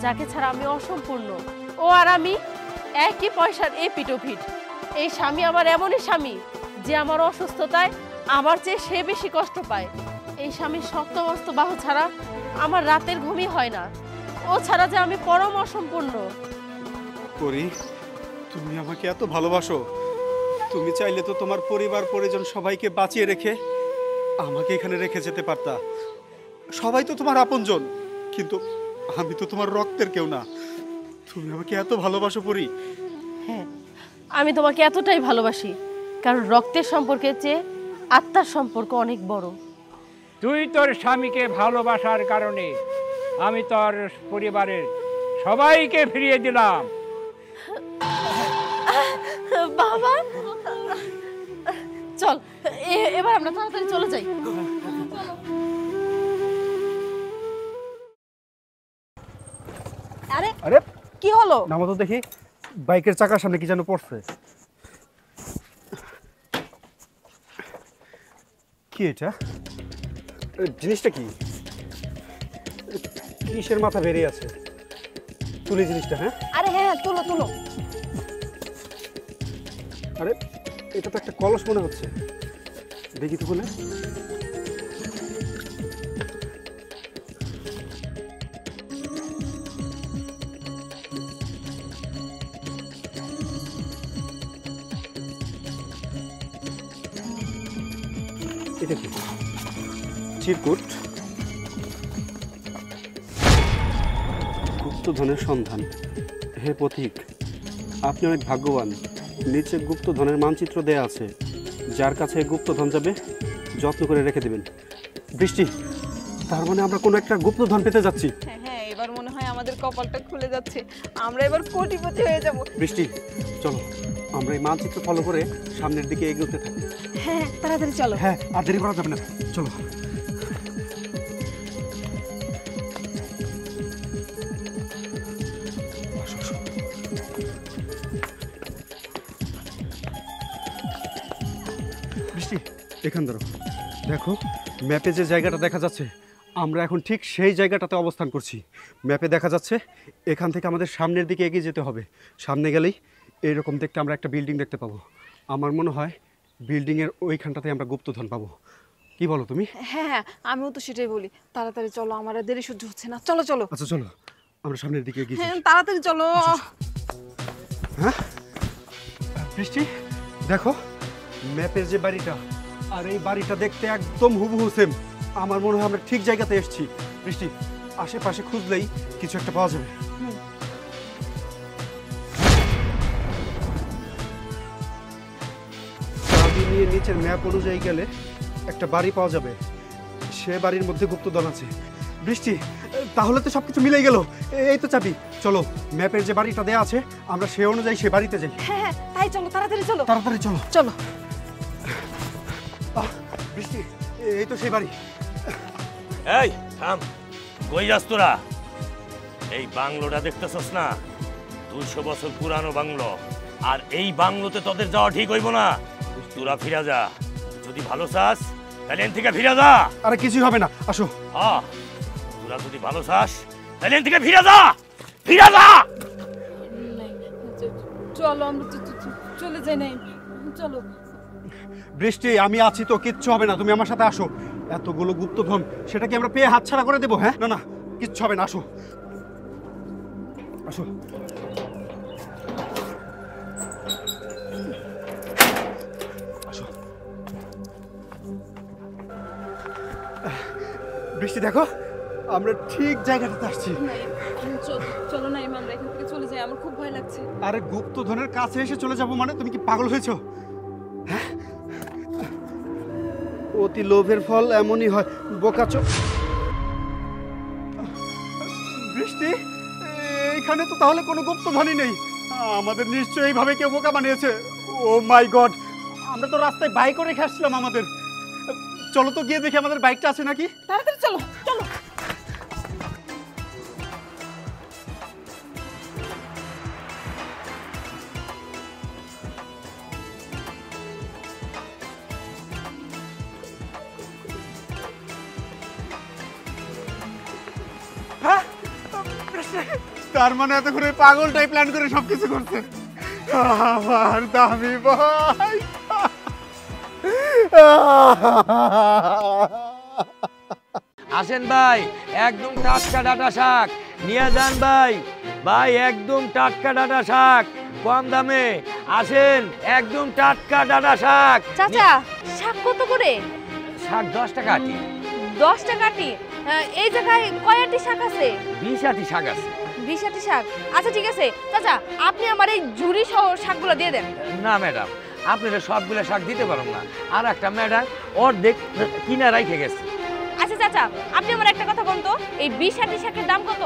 Speaker 8: যাকে ছাড়া আমি অসম্পূর্ণ। ও আর আমি একই পয়সার এপিটোপিট। এই স্বামী আমার এমনই স্বামী যে আমার অসুস্থতায় আমার চেয়ে সে বেশি কষ্ট পায়। এই স্বামীর শক্ত মস্ত বাহু ছাড়া আমার রাতের ঘুমই হয় না। ও ছাড়া যে আমি পরম অসম্পূর্ণ।
Speaker 1: পরি, তুমি আমাকে এত ভালোবাসো, তুমি চাইলে তো তোমার পরিবার পরিজন সবাইকে বাঁচিয়ে রেখে আমাকে এখানে রেখে যেতে পারতা। সবাই তো তোমার আপনজন, কিন্তু আমি তো তোমার রক্তের কেউ না। তুমি আমাকে এত ভালোবাসো পরি।
Speaker 8: হ্যাঁ, আমি তোমাকে এতটাই ভালোবাসি, কারণ রক্তের সম্পর্কের চেয়ে আত্মার সম্পর্ক অনেক বড়।
Speaker 5: তুই তোর স্বামীকে ভালোবাসার কারণে আমি তোর পরিবারের সবাইকে ফিরিয়ে দিলাম।
Speaker 8: বাবা, চল এবার আমরা তাড়াতাড়ি চলে যাই।
Speaker 2: আরে
Speaker 1: আরে
Speaker 2: কি হলো?
Speaker 1: নামো তো দেখি, বাইকের চাকার সামনে কি যেন পড়ছে। কি এটা? জিনিসটা কি? কিসের মাথা বেরিয়ে আছে? তুলি জিনিসটা? হ্যাঁ
Speaker 2: আরে হ্যাঁ, তুলো তুলো।
Speaker 1: আরে এটা তো একটা কলস মনে হচ্ছে, দেখি তো খুলে। এটা কি? চিরকুট, গুপ্তধনের সন্ধান। হে পথিক, আপনি অনেক ভাগ্যবান। নিচে গুপ্তধনের মানচিত্র দেয়া আছে, যার কাছে গুপ্তধন যাবে যত্ন করে রেখে দেবেন। বৃষ্টি, তার মানে আমরা কোনো একটা গুপ্তধন পেতে যাচ্ছি।
Speaker 2: হ্যাঁ, এবার মনে হয় আমাদের কপালটা খুলে যাচ্ছে, আমরা এবার কোটিপতি হয়ে যাব।
Speaker 1: বৃষ্টি, চলো আমরা এই মানচিত্র ফলো করে সামনের দিকে এগোতে থাকি।
Speaker 2: হ্যাঁ, তাড়াতাড়ি চলো।
Speaker 1: হ্যাঁ, আর দেরি করা যাবে না, চলো। বৃষ্টি, এখান ধরো। দেখো, ম্যাপে যে জায়গাটা দেখা যাচ্ছে, আমরা এখন ঠিক সেই জায়গাটাতে অবস্থান করছি। ম্যাপে দেখা যাচ্ছে এখান থেকে আমাদের সামনের দিকে এগিয়ে যেতে হবে। সামনে গেলেই এইরকম দেখতে আমরা একটা বিল্ডিং দেখতে পাবো। আমার মনে হয় বিল্ডিংয়ের ওইখানটাতে আমরা গুপ্তধন পাবো। কি বলো তুমি?
Speaker 2: হ্যাঁ হ্যাঁ, আমিও তো সেটাই বলি। তাড়াতাড়ি চলো, আমার আর দেরি সহ্য হচ্ছে না। চলো চলো।
Speaker 1: আচ্ছা চলো, আমরা সামনের দিকে এগিয়ে যাই।
Speaker 2: হ্যাঁ, তাড়াতাড়ি চলো।
Speaker 1: হ্যাঁ বৃষ্টি, দেখো ম্যাপের যে বাড়িটা, আর এই বাড়িটা দেখতে একদম হুবহু সেম। আমার মনে হয় আমরা ঠিক জায়গাতে এসেছি। বৃষ্টি, আশেপাশে খুঁজলেই কিছু একটা পাওয়া যাবে। চাবি নিয়ে নিচের ম্যাপ অনুযায়ী গেলে একটা বাড়ি পাওয়া যাবে, সে বাড়ির মধ্যে গুপ্তধন আছে। বৃষ্টি, তাহলে তো সবকিছু মিলেই গেল। এই তো চাবি। চলো, ম্যাপের যে বাড়িটা দেয়া আছে আমরা সে অনুযায়ী সে বাড়িতে যাই।
Speaker 2: হ্যাঁ হ্যাঁ, তাই চলো, তাড়াতাড়ি চলো।
Speaker 1: তাড়াতাড়ি চলো।
Speaker 2: চলো।
Speaker 1: বৃষ্টি, এই তো সেই বাড়ি।
Speaker 7: এই থাম, কই যাস তোরা? এই বাংলোটা দেখতেছস না? 200 বছর পুরানো বাংলো, আর এই বাংলোতে তোদের যাওয়া ঠিক হইব না। তোরা ফিরা যা, যদি ভালো চাস তাহলে এন থেকে ফিরা যা।
Speaker 1: আরে কিছুই হবে না, আসো।
Speaker 7: হ্যাঁ, তোরা যদি ভালো চাস তাহলে এন থেকে ফিরা যা, ফিরা যা।
Speaker 8: চলো আমরা চলে যাই নাই, চলো।
Speaker 1: বৃষ্টি, আমি আছি তো, কিচ্ছু হবে না, তুমি আমার সাথে আসো। এতগুলো গুপ্তধন সেটা কি আমরা পেয়ে হাতছাড়া করে দেবো? হ্যাঁ, না না, কিচ্ছু হবে না, আসো আসো। আসো বৃষ্টি, দেখো আমরা ঠিক জায়গাটাতে আসছি।
Speaker 8: চলো না, আমরা এখান থেকে চলে যাই, আমার খুব ভয় লাগছে।
Speaker 1: আরে গুপ্তধনের কাছে এসে চলে যাবো মানে? তুমি কি পাগল হয়েছো? হ্যাঁ, অতি লোভের ফল এমনই হয়, বোকাচো। বৃষ্টি, এইখানে তো তাহলে কোনো গুপ্তধনই নেই। আমাদের নিশ্চয়ই এইভাবে কেউ বোকা বানিয়েছে। ও মাই গড, আমরা তো রাস্তায় বাইকও রেখে আসছিলাম আমাদের। চলো তো গিয়ে দেখি আমাদের বাইকটা আছে নাকি।
Speaker 8: তাড়াতাড়ি চলো চলো।
Speaker 1: তার মানে এতক্ষণ পাগলটাই প্ল্যান করে সবকিছু করছে। আমার দামি ভাই,
Speaker 7: আসেন ভাই, একদম টাটকা ডাটা শাক নিয়ে যান ভাই। ভাই একদম টাটকা ডাটা শাক, কম দামে। আসেন, একদম টাটকা ডাটা শাক।
Speaker 2: চাচা, শাক কত করে?
Speaker 7: শাক 10 টাকা আটি।
Speaker 2: 10 টাকা আটি? এই জায়গায় কয় আটি শাক আছে?
Speaker 7: 20 আটি শাক আছে।
Speaker 2: 20 আটি শাক? আচ্ছা ঠিক আছে চাচা, আপনি আমার এই ঝুড়ি সহ শাকগুলো দিয়ে দেন।
Speaker 7: না ম্যাডাম, আপনারা সবগুলো শাক দিতে পারবেন না, আর একটা ম্যাডাম অর্ধেক কিনা রাইখে গেছে।
Speaker 2: আচ্ছা চাচা, আপনি আমার একটা কথা বলতো, এই 20 আটি শাকের দাম কত?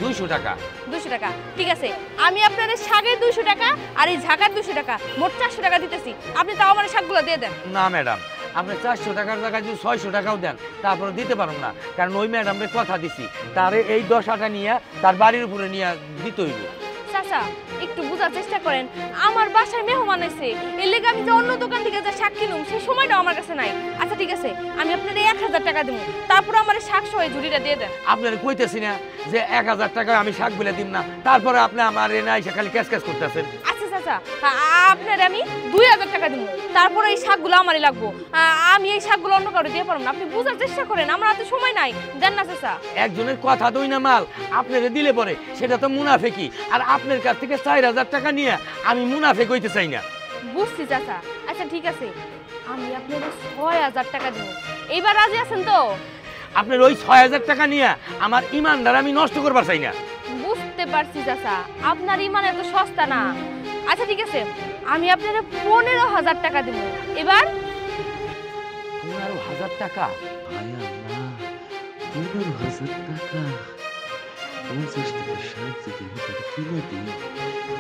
Speaker 7: 200 টাকা।
Speaker 2: 200 টাকা, ঠিক আছে। আমি আপনার শাকের 200 টাকা আর এই ঝাঁকার 200 টাকা, মোট 400 টাকা দিতেছি। আপনি তাও আমার শাকগুলো দিয়ে দেন।
Speaker 7: না ম্যাডাম, আপনি 400 টাকার জায়গায় যদি 600 টাকাও দেন তারপরে দিতে পারুন না, কারণ ওই ম্যাডামকে কথা দিছি তারে এই 10 আটা নিয়ে তার বাড়ির উপরে নিয়ে দিতে হইব।
Speaker 2: চাচা, একটু বোঝার চেষ্টা করেন, আমার বাসায় মেহমান এসে, এর লেগে আমি যে অন্য দোকান থেকে যা শাক কিনুম সেই সময়টাও আমার কাছে নাই। আচ্ছা ঠিক আছে, আমি আপনার 1000 টাকা দেবো, তারপর আমার শাক সহ ঝুড়িটা দিয়ে দেন।
Speaker 7: আপনার কইতেছি না যে 1000 টাকায় আমি শাক বলে দিব না, তারপরে আপনি আমার এনে এসে খালি ক্যাশ ক্যাশ করতেছেন।
Speaker 2: আচ্ছা চাচা, আপনার আমি 2000 টাকা দেবো, তারপরে এই শাকগুলো আমারই লাগবো। আমি এই শাকগুলো অন্য কারো দিয়ে পারবো না, আপনি বোঝার চেষ্টা করেন, আমার হাতে সময় নাই, দেন না চাচা।
Speaker 7: একজনের কথা দই না মাল আপনারে দিলে পরে সেটা তো মুনাফেকি, আর আপনার কাছ থেকে 4000 টাকা নিয়ে আমি মুনাফেক হইতে চাই না।
Speaker 2: বুঝছি চাচা, আচ্ছা ঠিক আছে, আমি আপনার 6000 টাকা দেবো, এইবার রাজি আছেন তো?
Speaker 7: আপনার ওই 6000 টাকা নিয়ে আমার ইমানদার আমি নষ্ট করবার চাই না।
Speaker 2: বুঝতে পারছি চাচা, আপনার ইমান এত সস্তা না। আচ্ছা ঠিক আছে, আমি আপনার 15000 টাকা দেবো। এবার
Speaker 7: 15000 টাকা?
Speaker 12: 15000 টাকা? 50 টাকা শাক যদি আমি তাকে কিনে দিই,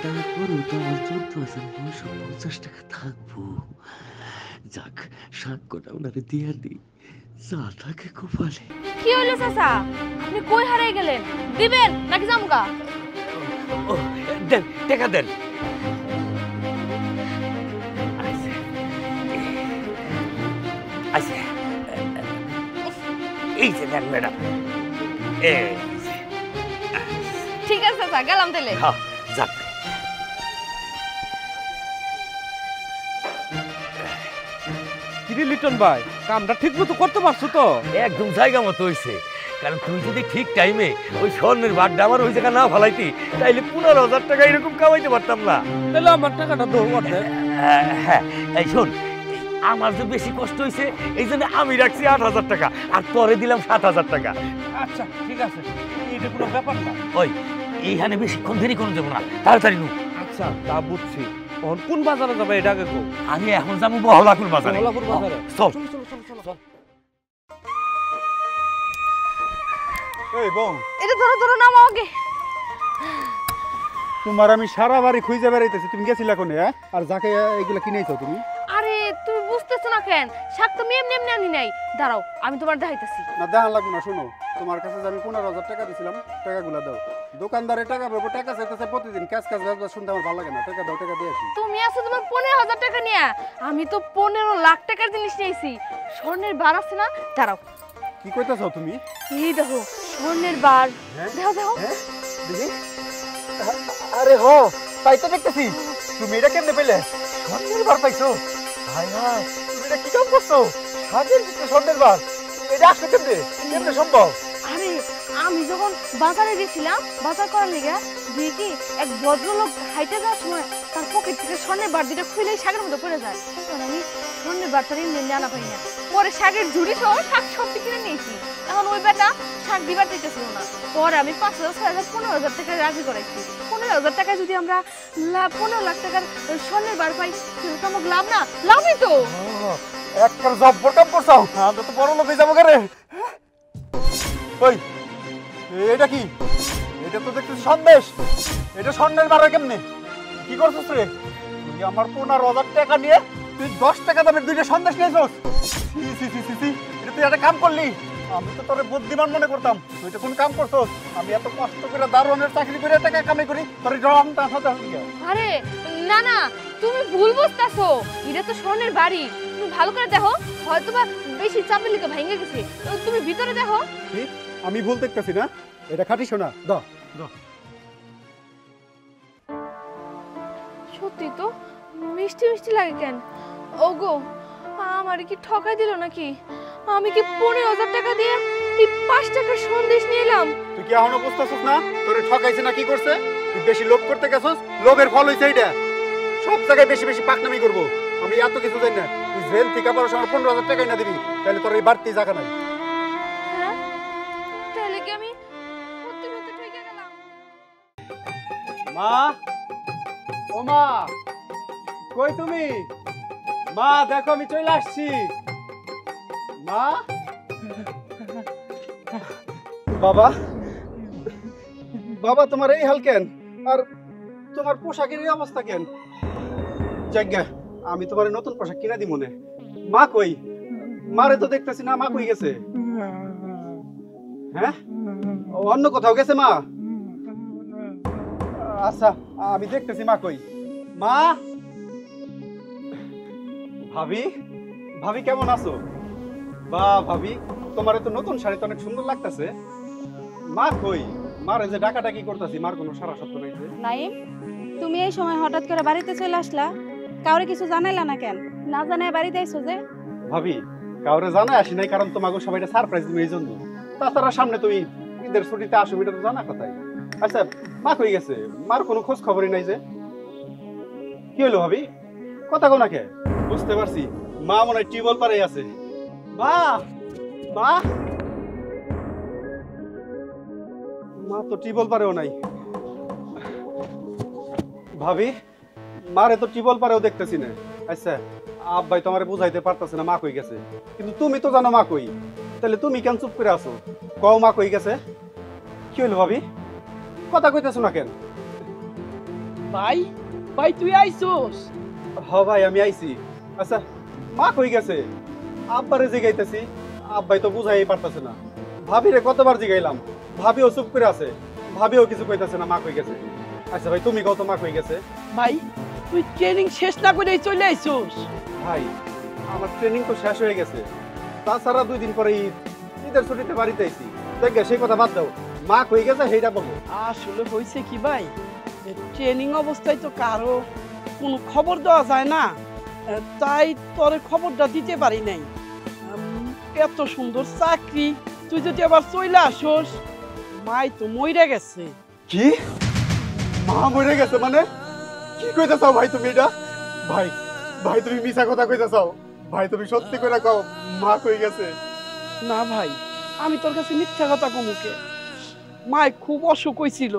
Speaker 12: তারপরেও তো আমার 14,950 টাকা থাকবো। যাক, শাক কটা ওনারে দিয়ে দিই, যা থাকে কপালে।
Speaker 2: কি হলো চাচা, আপনি কই হারিয়ে গেলেন? দিবেন নাকি জামগা?
Speaker 7: দেন, টাকা দেন। আচ্ছা, এই যে দেন ম্যাডাম।
Speaker 2: ঠিক আছে চাচা, গেলাম তাহলে।
Speaker 7: হ্যাঁ, যাক।
Speaker 6: কিরে লিটন ভাই, কামটা ঠিক মতো করতে পারছো তো?
Speaker 7: একদম জায়গা মতো হয়েছে, কারণ তুই যদি ঠিক টাইমে ওই স্বর্ণের বাড্ডা আমার ওই জায়গা না ফলাইতি, তাইলে 15000 টাকা এরকম কামাইতে পারতাম না।
Speaker 6: তাহলে আমার টাকাটা দৌ করতে।
Speaker 7: হ্যাঁ, এই শোন, আমার যে বেশি কষ্ট হয়েছে এই জন্য আমি রাখছি 8000 টাকা, আর পরে দিলাম 7000 টাকা।
Speaker 6: আচ্ছা ঠিক আছে, এটা কোনো ব্যাপার না।
Speaker 7: ওই এইখানে বেশিক্ষণ দেরি করে যাবো না, তাড়াতাড়ি নু।
Speaker 6: আচ্ছা তা বুঝছি, কোন বাজারে যাবে এটা আগে কো।
Speaker 7: আমি এখন যাবো বহলাকুল বাজারে।
Speaker 6: বহলাকুল বাজারে?
Speaker 7: চল।
Speaker 1: এই বউ,
Speaker 2: এটা ধরো ধরো, নামো আগে।
Speaker 1: তোমার আমি সারা বাড়ি খুঁজে বেড়াইতেছি, তুমি গেছিলা কোনে? আর যাকে এগুলো কিনেছো তুমি?
Speaker 2: আরে তুমি বুঝতে বুঝতেছো না কেন? শাক তো আমি এমনি এমনি আনি নাই। দাঁড়াও, আমি তোমার দেখাইতেছি।
Speaker 1: না দেখা লাগবে না, শোনো, তোমার কাছে যে আমি 15,000 টাকা দিয়েছিলাম, টাকাগুলো দাও। দোকানদারের টাকা পাবো, টাকা চাইতেছে প্রতিদিন, কাজ ব্যবসা শুনতে আমার ভালো লাগে না। টাকা দাও, টাকা দিয়ে আসি।
Speaker 2: তুমি আছো তোমার 15,000 টাকা নিয়ে, আমি তো 15 লাখ টাকার জিনিস নিয়েছি। স্বর্ণের বার আছে না? দাঁড়াও।
Speaker 1: কি কইতাছো তুমি?
Speaker 2: এই দেখো স্বর্ণের বার। দেখো দেখো
Speaker 1: দেখি। আরে হো, তাই তো দেখতেছি। তুমি এটা কেমনে পেলে? স্বর্ণের বার পাইছো? হায় হায়, তুমি এটা কি কাম করছো? সাজের ভিতরে স্বর্ণের বার, এটা আসলে কেমনে? কেমনে সম্ভব?
Speaker 2: আরে আমি যখন বাজারে গেছিলাম বাজার করার লিগে, দেখি এক ভদ্রলোক হাইটে যাওয়ার সময় তার পকেট থেকে স্বর্ণের বার দুটো খুলেই শাকের মধ্যে পড়ে যায়। তখন আমি স্বর্ণের বারটা এমনি আনা পাই না। পরে শাকের ঝুড়ি সহ শাক সবটি কিনে নিয়েছি। এখন ওই বেটা শাক দিবার দিতেছিল না। পরে আমি 5,000, 6,000, 15,000 টাকা রাজি করাইছি। 15,000 টাকায় যদি আমরা 15 লাখ টাকার স্বর্ণের বার পাই, সেটা তো আমাকে লাভ না? লাভই তো।
Speaker 1: একবার জব্বর কাম করছো, আমরা তো বড় লোক হয়ে যাবো করে। ওই এটা কি? এটা তো দেখতেছি সন্দেশ। এটা স্বর্ণের বার কেমনে? কি করছিস রে তুই? আমার 15,000 টাকা নিয়ে তুই 10 টাকা দামের দুইটা সন্দেশ নিয়েছিস? এটা তুই একটা কাম করলি? আমি তো তোরে বুদ্ধিমান মনে করতাম, তুই তো কোন কাম করছিস? আমি এত কষ্ট করে দারোয়ানের চাকরি করে টাকা কামাই করি, তোর রং তা সাথে।
Speaker 2: আরে না না, তুমি ভুল বুঝতাছো। এটা তো স্বর্ণের বাড়ি। তুমি ভালো করে দেখো, হয়তো বা বেশি চাপের লিখে ভেঙে গেছে। তুমি ভিতরে দেখো।
Speaker 1: আমি ভুল দেখতেছি না? এটা খাঁটি সোনা। দাও দাও।
Speaker 2: সত্যি তো মিষ্টি মিষ্টি লাগে কেন? ওগো, আমার কি ঠকাই দিল নাকি? আমি কি 15,000 টাকা দিয়ে এই 5 টাকার সন্দেশ নিয়ে এলাম?
Speaker 1: তুই কি এখনো বুঝতেছিস না তোরে ঠকাইছে না? কি করছে? তুই বেশি লোভ করতে গেছস, লোভের ফল হইছে এটা। সব জায়গায় বেশি বেশি পাকনামি করবো। আমি এত কিছু জানি না। তুই জেল থেকে পারো আমার 15,000 টাকাই না দিবি, তাহলে তোর এই বাড়তি জায়গা নাই।
Speaker 2: হ্যাঁ, তাহলে কি আমি সত্যি সত্যি ঠকে গেলাম?
Speaker 1: মা, ও মা, কই তুমি? মা দেখো আমি চলে আসছি। মা, বাবা, বাবা তোমার এই হাল কেন? আর তোমার পোশাকের এই অবস্থা কেন? জায়গা, আমি তোমার নতুন পোশাক কিনা দিব মনে। মা কই? মারে তো দেখতেছি না, মা কই গেছে? হ্যাঁ, অন্য কোথাও গেছে মা? আচ্ছা, আমি দেখতেছি মা কই। মা, ভাবি, ভাবি কেমন আছো? বা ভাবি, তোমার তো নতুন শাড়ি তো অনেক সুন্দর লাগতেছে। মা কই? মারে যে ডাকাডাকি করতেছি, মার কোনো সারা শব্দ নাই যে।
Speaker 13: নাইম, তুমি এই সময় হঠাৎ করে বাড়িতে চলে আসলা, কাউরে কিছু জানাইলা না কেন? না জানাই বাড়িতে আইছো যে?
Speaker 1: ভাবি, কাউরে জানাই আসি নাই, কারণ তোমাকে সবাইটা সারপ্রাইজ দিবে এই জন্য। তাছাড়া সামনে তুমি ঈদের ছুটিতে আসো, এটা তো জানা কথাই। আচ্ছা, মা কই গেছে? মার কোনো খোঁজ খবরই নাই যে। কি হলো ভাবি? কথা কো না কে? বুঝতে পারছি, মা মনে হয় টিউবওয়েল পারে আছে। মা, মা, মা তো টিউবওয়েল পারেও নাই। ভাবি, মারে তো টিউবওয়েল পারেও দেখতেছি না। আচ্ছা, আব্বাই তো আমারে বুঝাইতে পারতেছে না মা কই গেছে, কিন্তু তুমি তো জানো মা কই। তাহলে তুমি কেন চুপ করে আছো? কও মা কই গেছে। কি হলো ভাবি? কথা কইতেছো না কেন?
Speaker 3: ভাই, ভাই তুই আইছস?
Speaker 1: হ ভাই, আমি আইছি। আচ্ছা, মা কই গেছে? আব্বারে জিগাইতেছি, আব্বাই তো বুঝাই পারতেছে না। ভাবিরে কতবার জিগাইলাম, ভাবিও চুপ করে আছে, ভাবিও কিছু কইতেছে না মা কই গেছে। আচ্ছা ভাই, তুমি কত মা কই গেছে?
Speaker 3: ভাই তুই ট্রেনিং শেষ না করে চলে আইছস?
Speaker 1: ভাই, আমার ট্রেনিং তো শেষ হয়ে গেছে। তাছাড়া 2 দিন পরে ঈদের ছুটিতে বাড়িতে আইছি। দেখ সেই কথা বাদ দাও, মা কই গেছে সেইটা বলো।
Speaker 3: আসলে হয়েছে কি ভাই, ট্রেনিং অবস্থায় তো কারো কোনো খবর দেওয়া যায় না, তাই তোর খবরটা দিতে পারি নাই। এত সুন্দর চাকরি, তুই যদি আবার চলে আসস, মাই তো মইরা গেছে।
Speaker 1: কি? মা মরে গেছে মানে? কি কইতে চাও ভাই তুমি এটা? ভাই, ভাই তুমি মিছা কথা কইতে চাও? ভাই তুমি সত্যি করে কও মা কই গেছে?
Speaker 3: না ভাই, আমি তোর কাছে মিথ্যা কথা কমুকে। মাই খুব অসুখ হয়েছিল,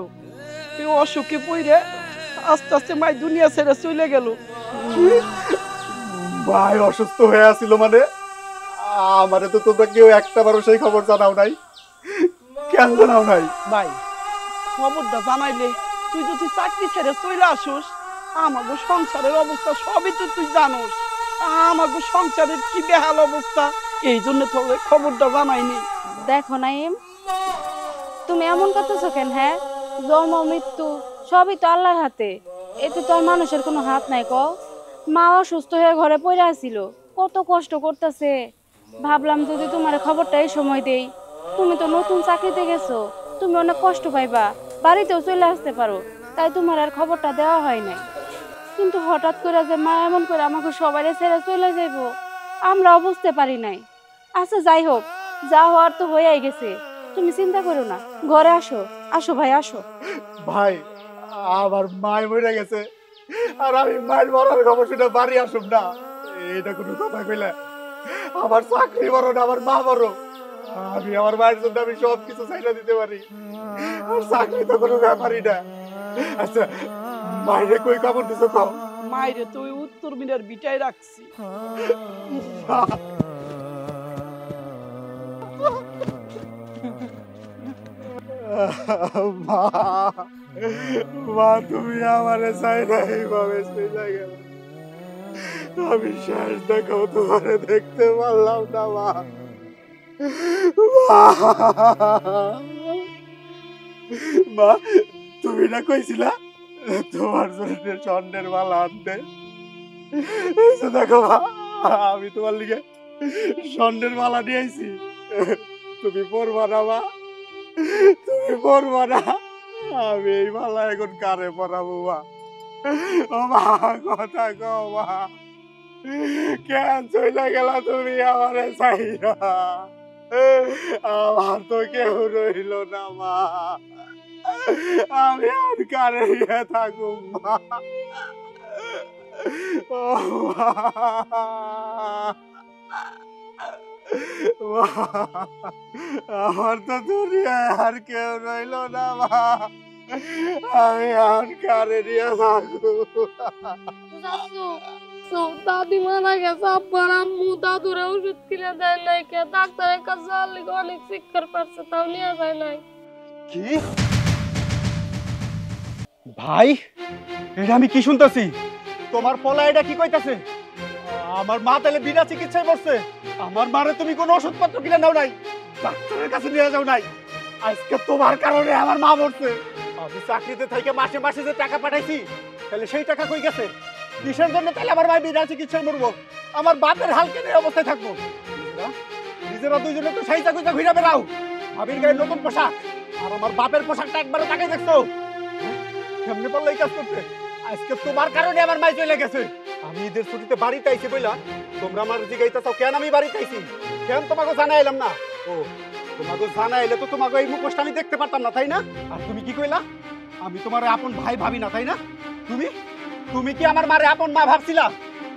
Speaker 3: এই অসুখে পড়ে আস্তে আস্তে মাই দুনিয়া ছেড়ে চলে গেল।
Speaker 1: ভাই অসুস্থ হয়ে আছিল মানে? আমারে তো তোমরা কেউ একটাবারও সেই খবর জানাও নাই। কেন জানাও নাই?
Speaker 3: ভাই খবরটা জানাইলে তুই যদি চাকরি ছেড়ে চলে আসস, আমাদের সংসারের অবস্থা সবই তো তুই জানোস। আমাকে সংসারের কি বেহাল অবস্থা, এই জন্য তো খবরটা জানাইনি।
Speaker 13: দেখো নাইম, তুমি এমন করতেছো কেন? হ্যাঁ, জন্ম মৃত্যু সবই তো আল্লাহর হাতে, এতে তো আর মানুষের কোনো হাত নাই। মা অসুস্থ হয়ে ঘরে পড়ে আসছিল, কত কষ্ট করতেছে। ভাবলাম যদি তোমার খবরটা এই সময় দেই, তুমি তো নতুন চাকরিতে গেছো, তুমি অনেক কষ্ট পাইবা, বাড়িতেও চলে আসতে পারো, তাই তোমার আর খবরটা দেওয়া হয় নাই। কিন্তু হঠাৎ করে যে মা এমন করে আমাকে সবাই ছেড়ে চলে যাইব, আমরাও বুঝতে পারি নাই। আচ্ছা যাই হোক, যা হওয়ার তো হয়েই গেছে, তুমি চিন্তা করো না। ঘরে আসো, আসো ভাই আসো।
Speaker 10: ভাই আমার মায় মরে গেছে, আর আমি মায়ের মরার খবর শুনে বাড়ি আসুম না, এটা কোনো কথা কইলে? আমার চাকরি বড় না আমার মা বড়? আমি আমার মায়ের জন্য আমি সব কিছু চাইলে দিতে পারি, আর চাকরি তো কোনো ব্যাপারই না। আচ্ছা মায়েরে কই খবর দিছো কও?
Speaker 3: মায়েরে তো ওই উত্তর মিনার বিটাই রাখছি।
Speaker 10: মা, মা তুমি আমারে চাই না এইভাবে চলে গেল, আমি শেষ দেখাও তোমারে দেখতে পারলাম না মা। মা তুমি না কইছিলা তোমার জন্য স্বর্ণের মালা আনতে? দেখো মা, আমি তোমার লিগে স্বর্ণের মালা নিয়ে আইছি, তুমি পরবা না মা, তুমি পরবা না। আমি এই মালা এখন কারে পরাবো মা? ও মা কথা কও মা, কেন চলে গেলা তুমি আমারে চাইরা? আমার তো কেউ রইল না মা, আমি আর কারে থাকুম মা? ও আমার তো দুনিয়ায় আর কেউ রইল না মা, আমি আর কারে নিয়ে থাকবো?
Speaker 2: দাদি মারা গেছে, আব্বার আম্মু দাদুরে ওষুধ কিনে দেয় নাই, কে ডাক্তারের কাছে অনেক শিক্ষার পারছে, তাও নিয়ে যায় নাই।
Speaker 10: কি ভাই, এটা আমি কি শুনতেছি? তোমার পোলা এটা কি কইতাছে? আমার মা তাহলে বিনা চিকিৎসায় মরছে? আমার মারে তুমি কোনো ওষুধপত্র কিনে নাও নাই, ডাক্তারের কাছে নিয়ে যাও নাই, আজকে তোমার কারণে আমার মা মরছে। আমি চাকরিতে থেকে মাসে মাসে যে টাকা পাঠাইছি, তাহলে সেই টাকা কই গেছে? কিসের জন্য তাহলে আমার মায়ের বিনা চিকিৎসায় মরবো? আমার বাপের হালকে এই অবস্থায় থাকবো? নিজেরা দুইজনে তো সেই চাকরিতে ঘুরে বেড়াও, ভাবির গায়ে নতুন পোশাক, আর আমার বাপের পোশাকটা একবারও তাকাই দেখছো? কেমনে পারলো এই কাজ করতে? আজকে তোমার কারণে আমার মাই চলে গেছে। আমি ঈদের ছুটিতে বাড়িতে আইছি বইলা তোমরা আমার জিগাইতেছো কেন আমি বাড়িতে আইছি, কেন তোমাকে জানাইলাম না? ও তোমাকে জানাইলে তো তোমাকে এই মুখোশটা আমি দেখতে পারতাম না, তাই না? আর তুমি কি কইলা আমি তোমার আপন ভাই ভাবি না, তাই না? তুমি তুমি কি আমার মারে আপন মা ভাবছিলা?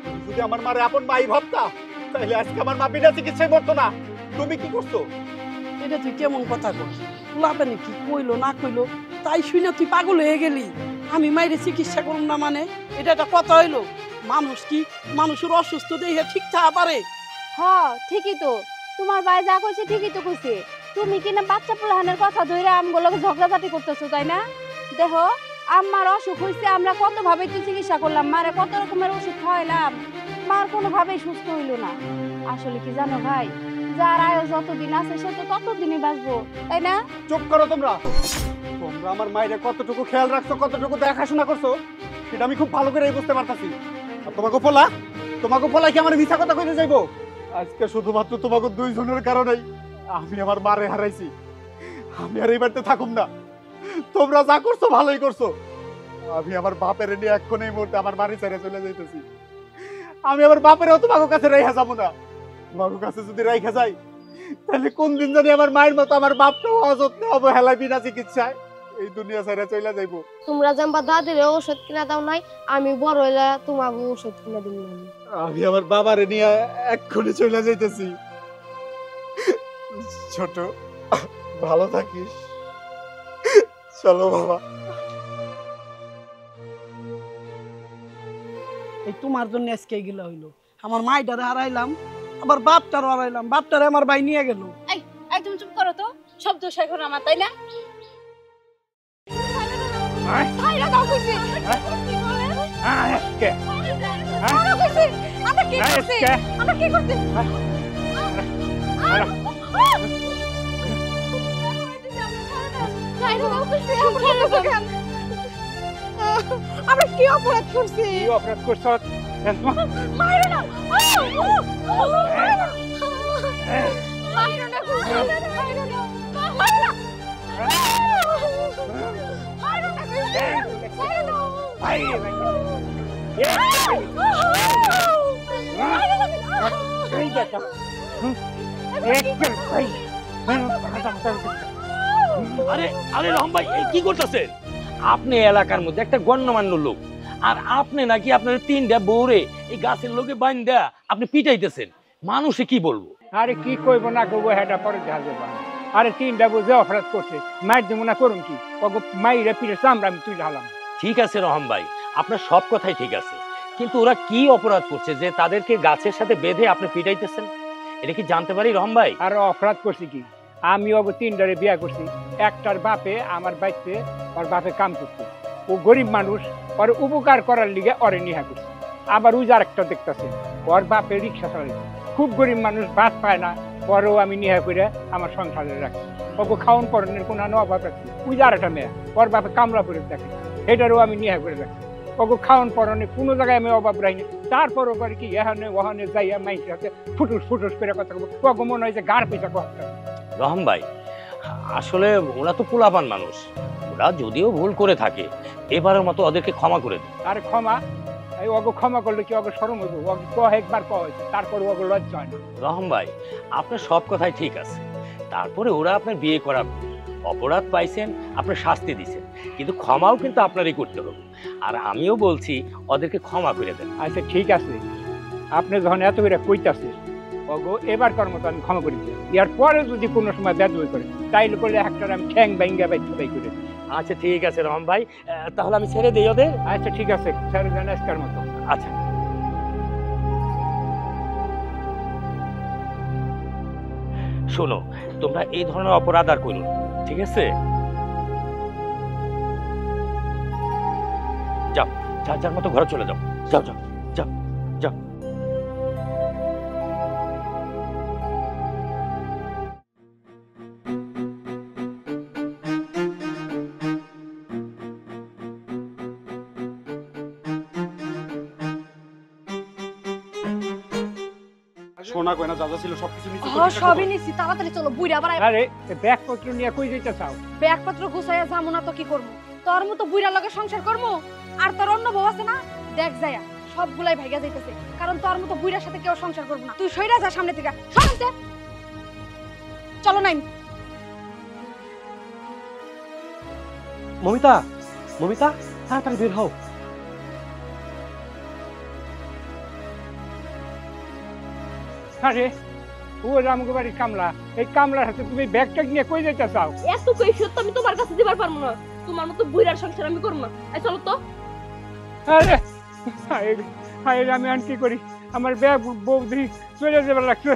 Speaker 10: তুমি যদি আমার মারে আপন মাই ভাবতা, তাহলে আজকে আমার মা বিনা চিকিৎসায় মরতো না। তুমি কি করছো?
Speaker 3: এটা তুই কেমন কথা কস? লাপানি কি কইলো না কইলো তাই শুনে তুই পাগল হয়ে গেলি? আমি মাইরে চিকিৎসা করুম না মানে এটা একটা কথা হইলো? মানুষ কি মানুষের অসুস্থ দেহে ঠিক থাকা পারে?
Speaker 13: হ্যাঁ ঠিকই তো, তোমার ভাই যা কইছে ঠিকই তো কইছে। তুমি কিনা বাচ্চা পোলাহানের কথা ধইরা আমগুলোকে ঝগড়াঝাটি করতেছো, তাই না? দেখো আম্মার অসুখ হইছে, আমরা কত ভাবে তো চিকিৎসা করলাম, মারে কত রকমের ওষুধ খাওয়াইলাম, মার কোনোভাবেই সুস্থ হইল না। আসলে কি জানো ভাই, যার আয়ু যতদিন আছে সে তো ততদিনই বাঁচবো, তাই না?
Speaker 10: চুপ করো তোমরা। তোমরা আমার মায়ের কতটুকু খেয়াল রাখছো, কতটুকু দেখাশোনা করছো, সেটা আমি খুব ভালো করে বুঝতে পারতাছি। আর তোমাকে ফলা কি আমার মিথ্যা কথা কইতে যাইবো? আজকে শুধুমাত্র তোমাকে দুইজনের কারণেই আমি আমার মারে হারাইছি। আমি আর এই বাড়িতে থাকুম না। তোমরা যা করছো ভালোই করছো। আমি আমার বাপের নিয়ে এক্ষুনি এই মুহূর্তে আমার বাড়ি ছেড়ে চলে যাইতেছি। আমি আমার বাপেরও তোমাকে কাছে রাইখা যাবো না। তোমাকে কাছে যদি রাইখা যাই, তাহলে কোন দিন জানি আমার মায়ের মতো আমার বাপটাও অযত্নে অবহেলায় বিনা চিকিৎসায় এই দুনিয়া ছেড়ে চলে যাইবো।
Speaker 2: তোমরা জানবা দাদির ওষুধ কিনা দাও নাই, আমি বড় হইলে তোমাকে ওষুধ কিনা দিব।
Speaker 10: আমি আমার বাবারে নিয়ে এক্ষুনি চলে যাইতেছি। ছোট ভালো থাকিস, চলো বাবা।
Speaker 3: এই তোমার জন্য আজকে এগুলা হইলো। আমার মাইটারে হারাইলাম, আবার বাপটারও হারাইলাম, বাপটারে আমার ভাই নিয়ে গেল।
Speaker 13: এই তুমি চুপ করো তো, সব দোষ এখন আমার, তাই না? ভাইরা দাও কইছে। আমরা কি করছি? আমরা কি করছি? আমরা কি অপরাধ করছি?
Speaker 5: কি অপরাধ করছ?
Speaker 13: মাইরো না! মাইরো না!
Speaker 7: আরে আরে রহম ভাই এই কি করতেছেন? আপনি এলাকার মধ্যে একটা গণ্যমান্য লোক, আর আপনি নাকি আপনার 3টা বউরে এই গাছের লোকে বাইন্দা আপনি পিটাইতেছেন। মানুষে কি বলবো?
Speaker 5: আরে কি কইব না কইব হেটা পরে দেখা যাবে। আরে 3টা বুঝে অপরাধ করছে, মাইর দেবো না করুন কি? মাইরে পিঠে চামড়া আমি তুই ঢালাম।
Speaker 7: ঠিক আছে রহম ভাই, আপনার সব কথাই ঠিক আছে, কিন্তু ওরা কি অপরাধ করছে যে তাদেরকে গাছের সাথে বেঁধে আপনি পিটাইতেছেন? এটা কি জানতে পারি রহম ভাই?
Speaker 5: আর অপরাধ করছি কি? আমি ওগো 3টারে বিয়া করছি। একটার বাপে আমার বাড়িতে ওর বাপে কাম করছে, ও গরিব মানুষ, ওর উপকার করার লিগে ওরে নিহা করছে। আবার ওই আর একটা দেখতেছে, ওর বাপে রিক্সা চালাইছে, খুব গরিব মানুষ, ভাত পায় না, পরেও আমি নিহা করে আমার সংসারে রাখছি। ওকে খাওয়ান পরনের কোনো অভাব রাখছি। ওই আর একটা মেয়ে, ওর বাপে কামলা করে দেখে, এটারও আমি নিহা করে রাখছি। ওকে খাওয়ান পরনে কোনো জায়গায় আমি অভাব রাখিনি। তারপরও করে কি এখানে ওখানে যাইয়া মাইসের হাতে ফুটুস ফুটুস করে কথা বলবো, ওকে মনে হয় যে গাড় পিছা কথা।
Speaker 7: রহম ভাই, আসলে ওরা তো পোলাপান মানুষ, ওরা যদিও ভুল করে থাকে, এবারের মতো ওদেরকে ক্ষমা করে দিন।
Speaker 5: আরে ক্ষমা? এই ওকে ক্ষমা করলে কি ওকে শরম হইব? ওকে একবার কয়া হয়েছে, তারপরে ওকে লজ্জা হয় না।
Speaker 7: রহম ভাই, আপনার সব কথাই ঠিক আছে, তারপরে ওরা আপনার বিয়ে করা অপরাধ পাইছেন, আপনার শাস্তি দিচ্ছেন, কিন্তু ক্ষমাও কিন্তু আপনারই করতে হবে। আর আমিও বলছি ওদেরকে ক্ষমা করে দেন।
Speaker 5: আচ্ছা ঠিক আছে, আপনি যখন এত করে কইতাছে ওগো এবার কর মতো আমি ক্ষমা করি। এর পরে যদি কোনো সময় বেদবই করে তাইলে করলে একটা আমি ঠ্যাং ব্যাঙ্গা বাই ছুটাই করে।
Speaker 7: আচ্ছা ঠিক আছে রহম ভাই, তাহলে আমি ছেড়ে দিই ওদের।
Speaker 5: আচ্ছা ঠিক আছে, ছেড়ে দেন আজকের মতো।
Speaker 7: আচ্ছা শোনো, তোমরা এই ধরনের অপরাধ আর করো, ঠিক আছে? যাও, যার যার মতো ঘরে চলে যাও। যাও যাও যাও যাও।
Speaker 10: সোনা গয়না যা যা ছিল সবকিছু নিচে
Speaker 13: সবই নিছি, তাড়াতাড়ি চলো। বুইরা আবার
Speaker 5: আরে ব্যাগপত্র নিয়ে কই যাইতে চাও?
Speaker 13: ব্যাগপত্র গুছাইয়া যাবো না তো কি করবো? তোর মতো বুইরা লগে সংসার করবো? আর তোর অন্য বউ আছে না, দেখ যায়া সবগুলাই ভাইগা যাইতেছে, কারণ তোর মতো বুইরার সাথে কেউ সংসার করবো না। তুই সইরা যা সামনে থেকে, সরতে। চলো নাই।
Speaker 6: মমিতা, মমিতা, তাড়াতাড়ি বের হও।
Speaker 5: আরে ও রামগো বাড়ির কামলা, এই কামলার হাতে তুমি ব্যাগ ট্যাগ নিয়ে কই যাইতে চাও?
Speaker 8: এত কৈফিয়ত আমি তোমার কাছে দিবার পারবো না, তোমার মতো বুইরার সংসার আমি করব না। এই চলো তো।
Speaker 5: আরে হায়, আমি আর কি করি? আমার ব্যাগ বৌদি চলে যাবার লাগছে।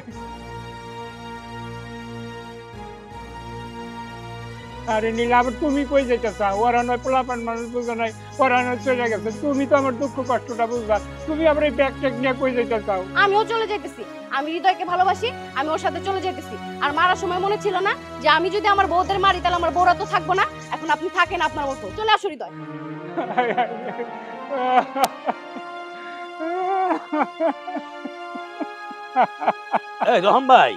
Speaker 5: আরে নীলা, আবার তুমি কই যাইতে চাও? ওরা নয় পোলাপান মানুষ, বুঝো নাই, ওরা নয় চলে গেছে, তুমি তো আমার দুঃখ কষ্টটা বুঝবা, তুমি আবার এই ব্যাগ ট্যাগ নিয়ে কই যাইতে চাও?
Speaker 13: আমিও চলে যাইতেছি, আমি হৃদয়কে ভালোবাসি, আমি ওর সাথে চলে যাইতেছি। আর মারার সময় মনে ছিল না যে আমি যদি আমার বউদের মারি তাহলে আমার বউরা তো থাকবো না? এখন আপনি থাকেন আপনার মতো, চলে আসো হৃদয়।
Speaker 7: এই রহম ভাই,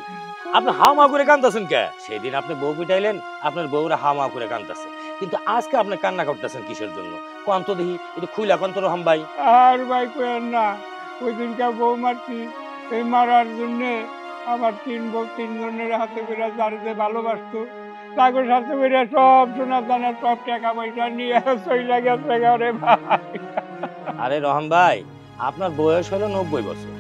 Speaker 7: আপনি হাওয়া করে কাঁদতেছেন কে? সেদিন আপনি বউ পিটাইলেন, আপনার বউরা হাওয়া করে কাঁদতেছে, কিন্তু আজকে আপনি কান্না করতেছেন কিসের জন্য? কন্ত দেখি, একটু খুইলা কন্ত রহম ভাই।
Speaker 5: আর ভাই কেন না, ওই দিনকে বউ মারছি, এই মারার জন্য আমার 3 বউ 3 জনের হাতে করে যারে যে ভালোবাসতো তাকে সাথে করে সব সোনা দানা সব টাকা পয়সা নিয়ে চইলা গেছে ঘরে ভাই।
Speaker 7: আরে রহম ভাই, আপনার বয়স হলো 90 বছর,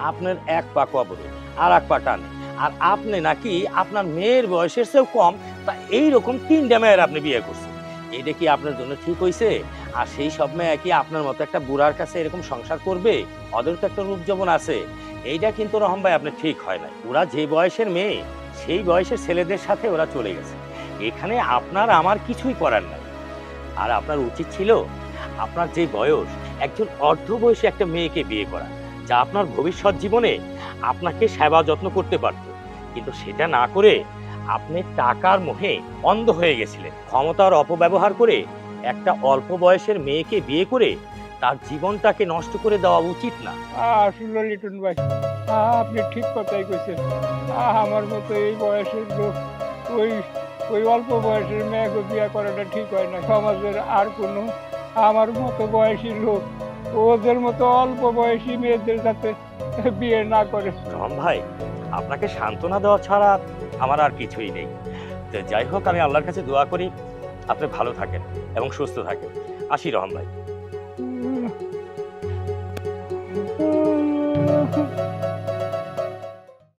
Speaker 7: আপনার এক পা কবরে আর এক পা টানে, আর আপনি নাকি আপনার মেয়ের বয়সের চেয়েও কম, তা এইরকম 3টা মেয়ের আপনি বিয়ে করছেন। এটা কি আপনার জন্য ঠিক হয়েছে? আর সেই সব মেয়ে কি আপনার মতো একটা বুড়ার কাছে এরকম সংসার করবে? ওদের তো একটা রূপ যৌবন আছে। এইটা কিন্তু রহম ভাই আপনার ঠিক হয় না। ওরা যে বয়সের মেয়ে সেই বয়সের ছেলেদের সাথে ওরা চলে গেছে, এখানে আপনার আমার কিছুই করার নাই। আর আপনার উচিত ছিল আপনার যে বয়স
Speaker 14: একজন অর্ধবয়সী একটা মেয়েকে বিয়ে করা, যা আপনার ভবিষ্যৎ জীবনে আপনাকে সেবা যত্ন করতে পারত, কিন্তু সেটা না করে আপনি টাকার মোহে অন্ধ হয়ে গেছিলেন। ক্ষমতার অপব্যবহার করে একটা অল্প বয়সের মেয়েকে বিয়ে করে তার জীবনটাকে নষ্ট করে দেওয়া উচিত না।
Speaker 5: আসলে লিটন ভাই, আপনি ঠিক কথাই কইছেন। আমার মতো এই বয়সের লোক ওই ওই অল্প বয়সের মেয়েকে বিয়ে করাটা ঠিক হয় না। সমাজের আর কোনো আমার মতো বয়সী লোক ওদের মতো অল্প বয়সী মেয়েদের সাথে বিয়ে না করে।
Speaker 14: রহম ভাই, আপনাকে সান্ত্বনা দেওয়া ছাড়া আমার আর কিছুই নেই। তো যাই হোক, আমি আল্লাহর কাছে দোয়া করি আপনি ভালো থাকেন এবং সুস্থ থাকেন। আসি রহম ভাই।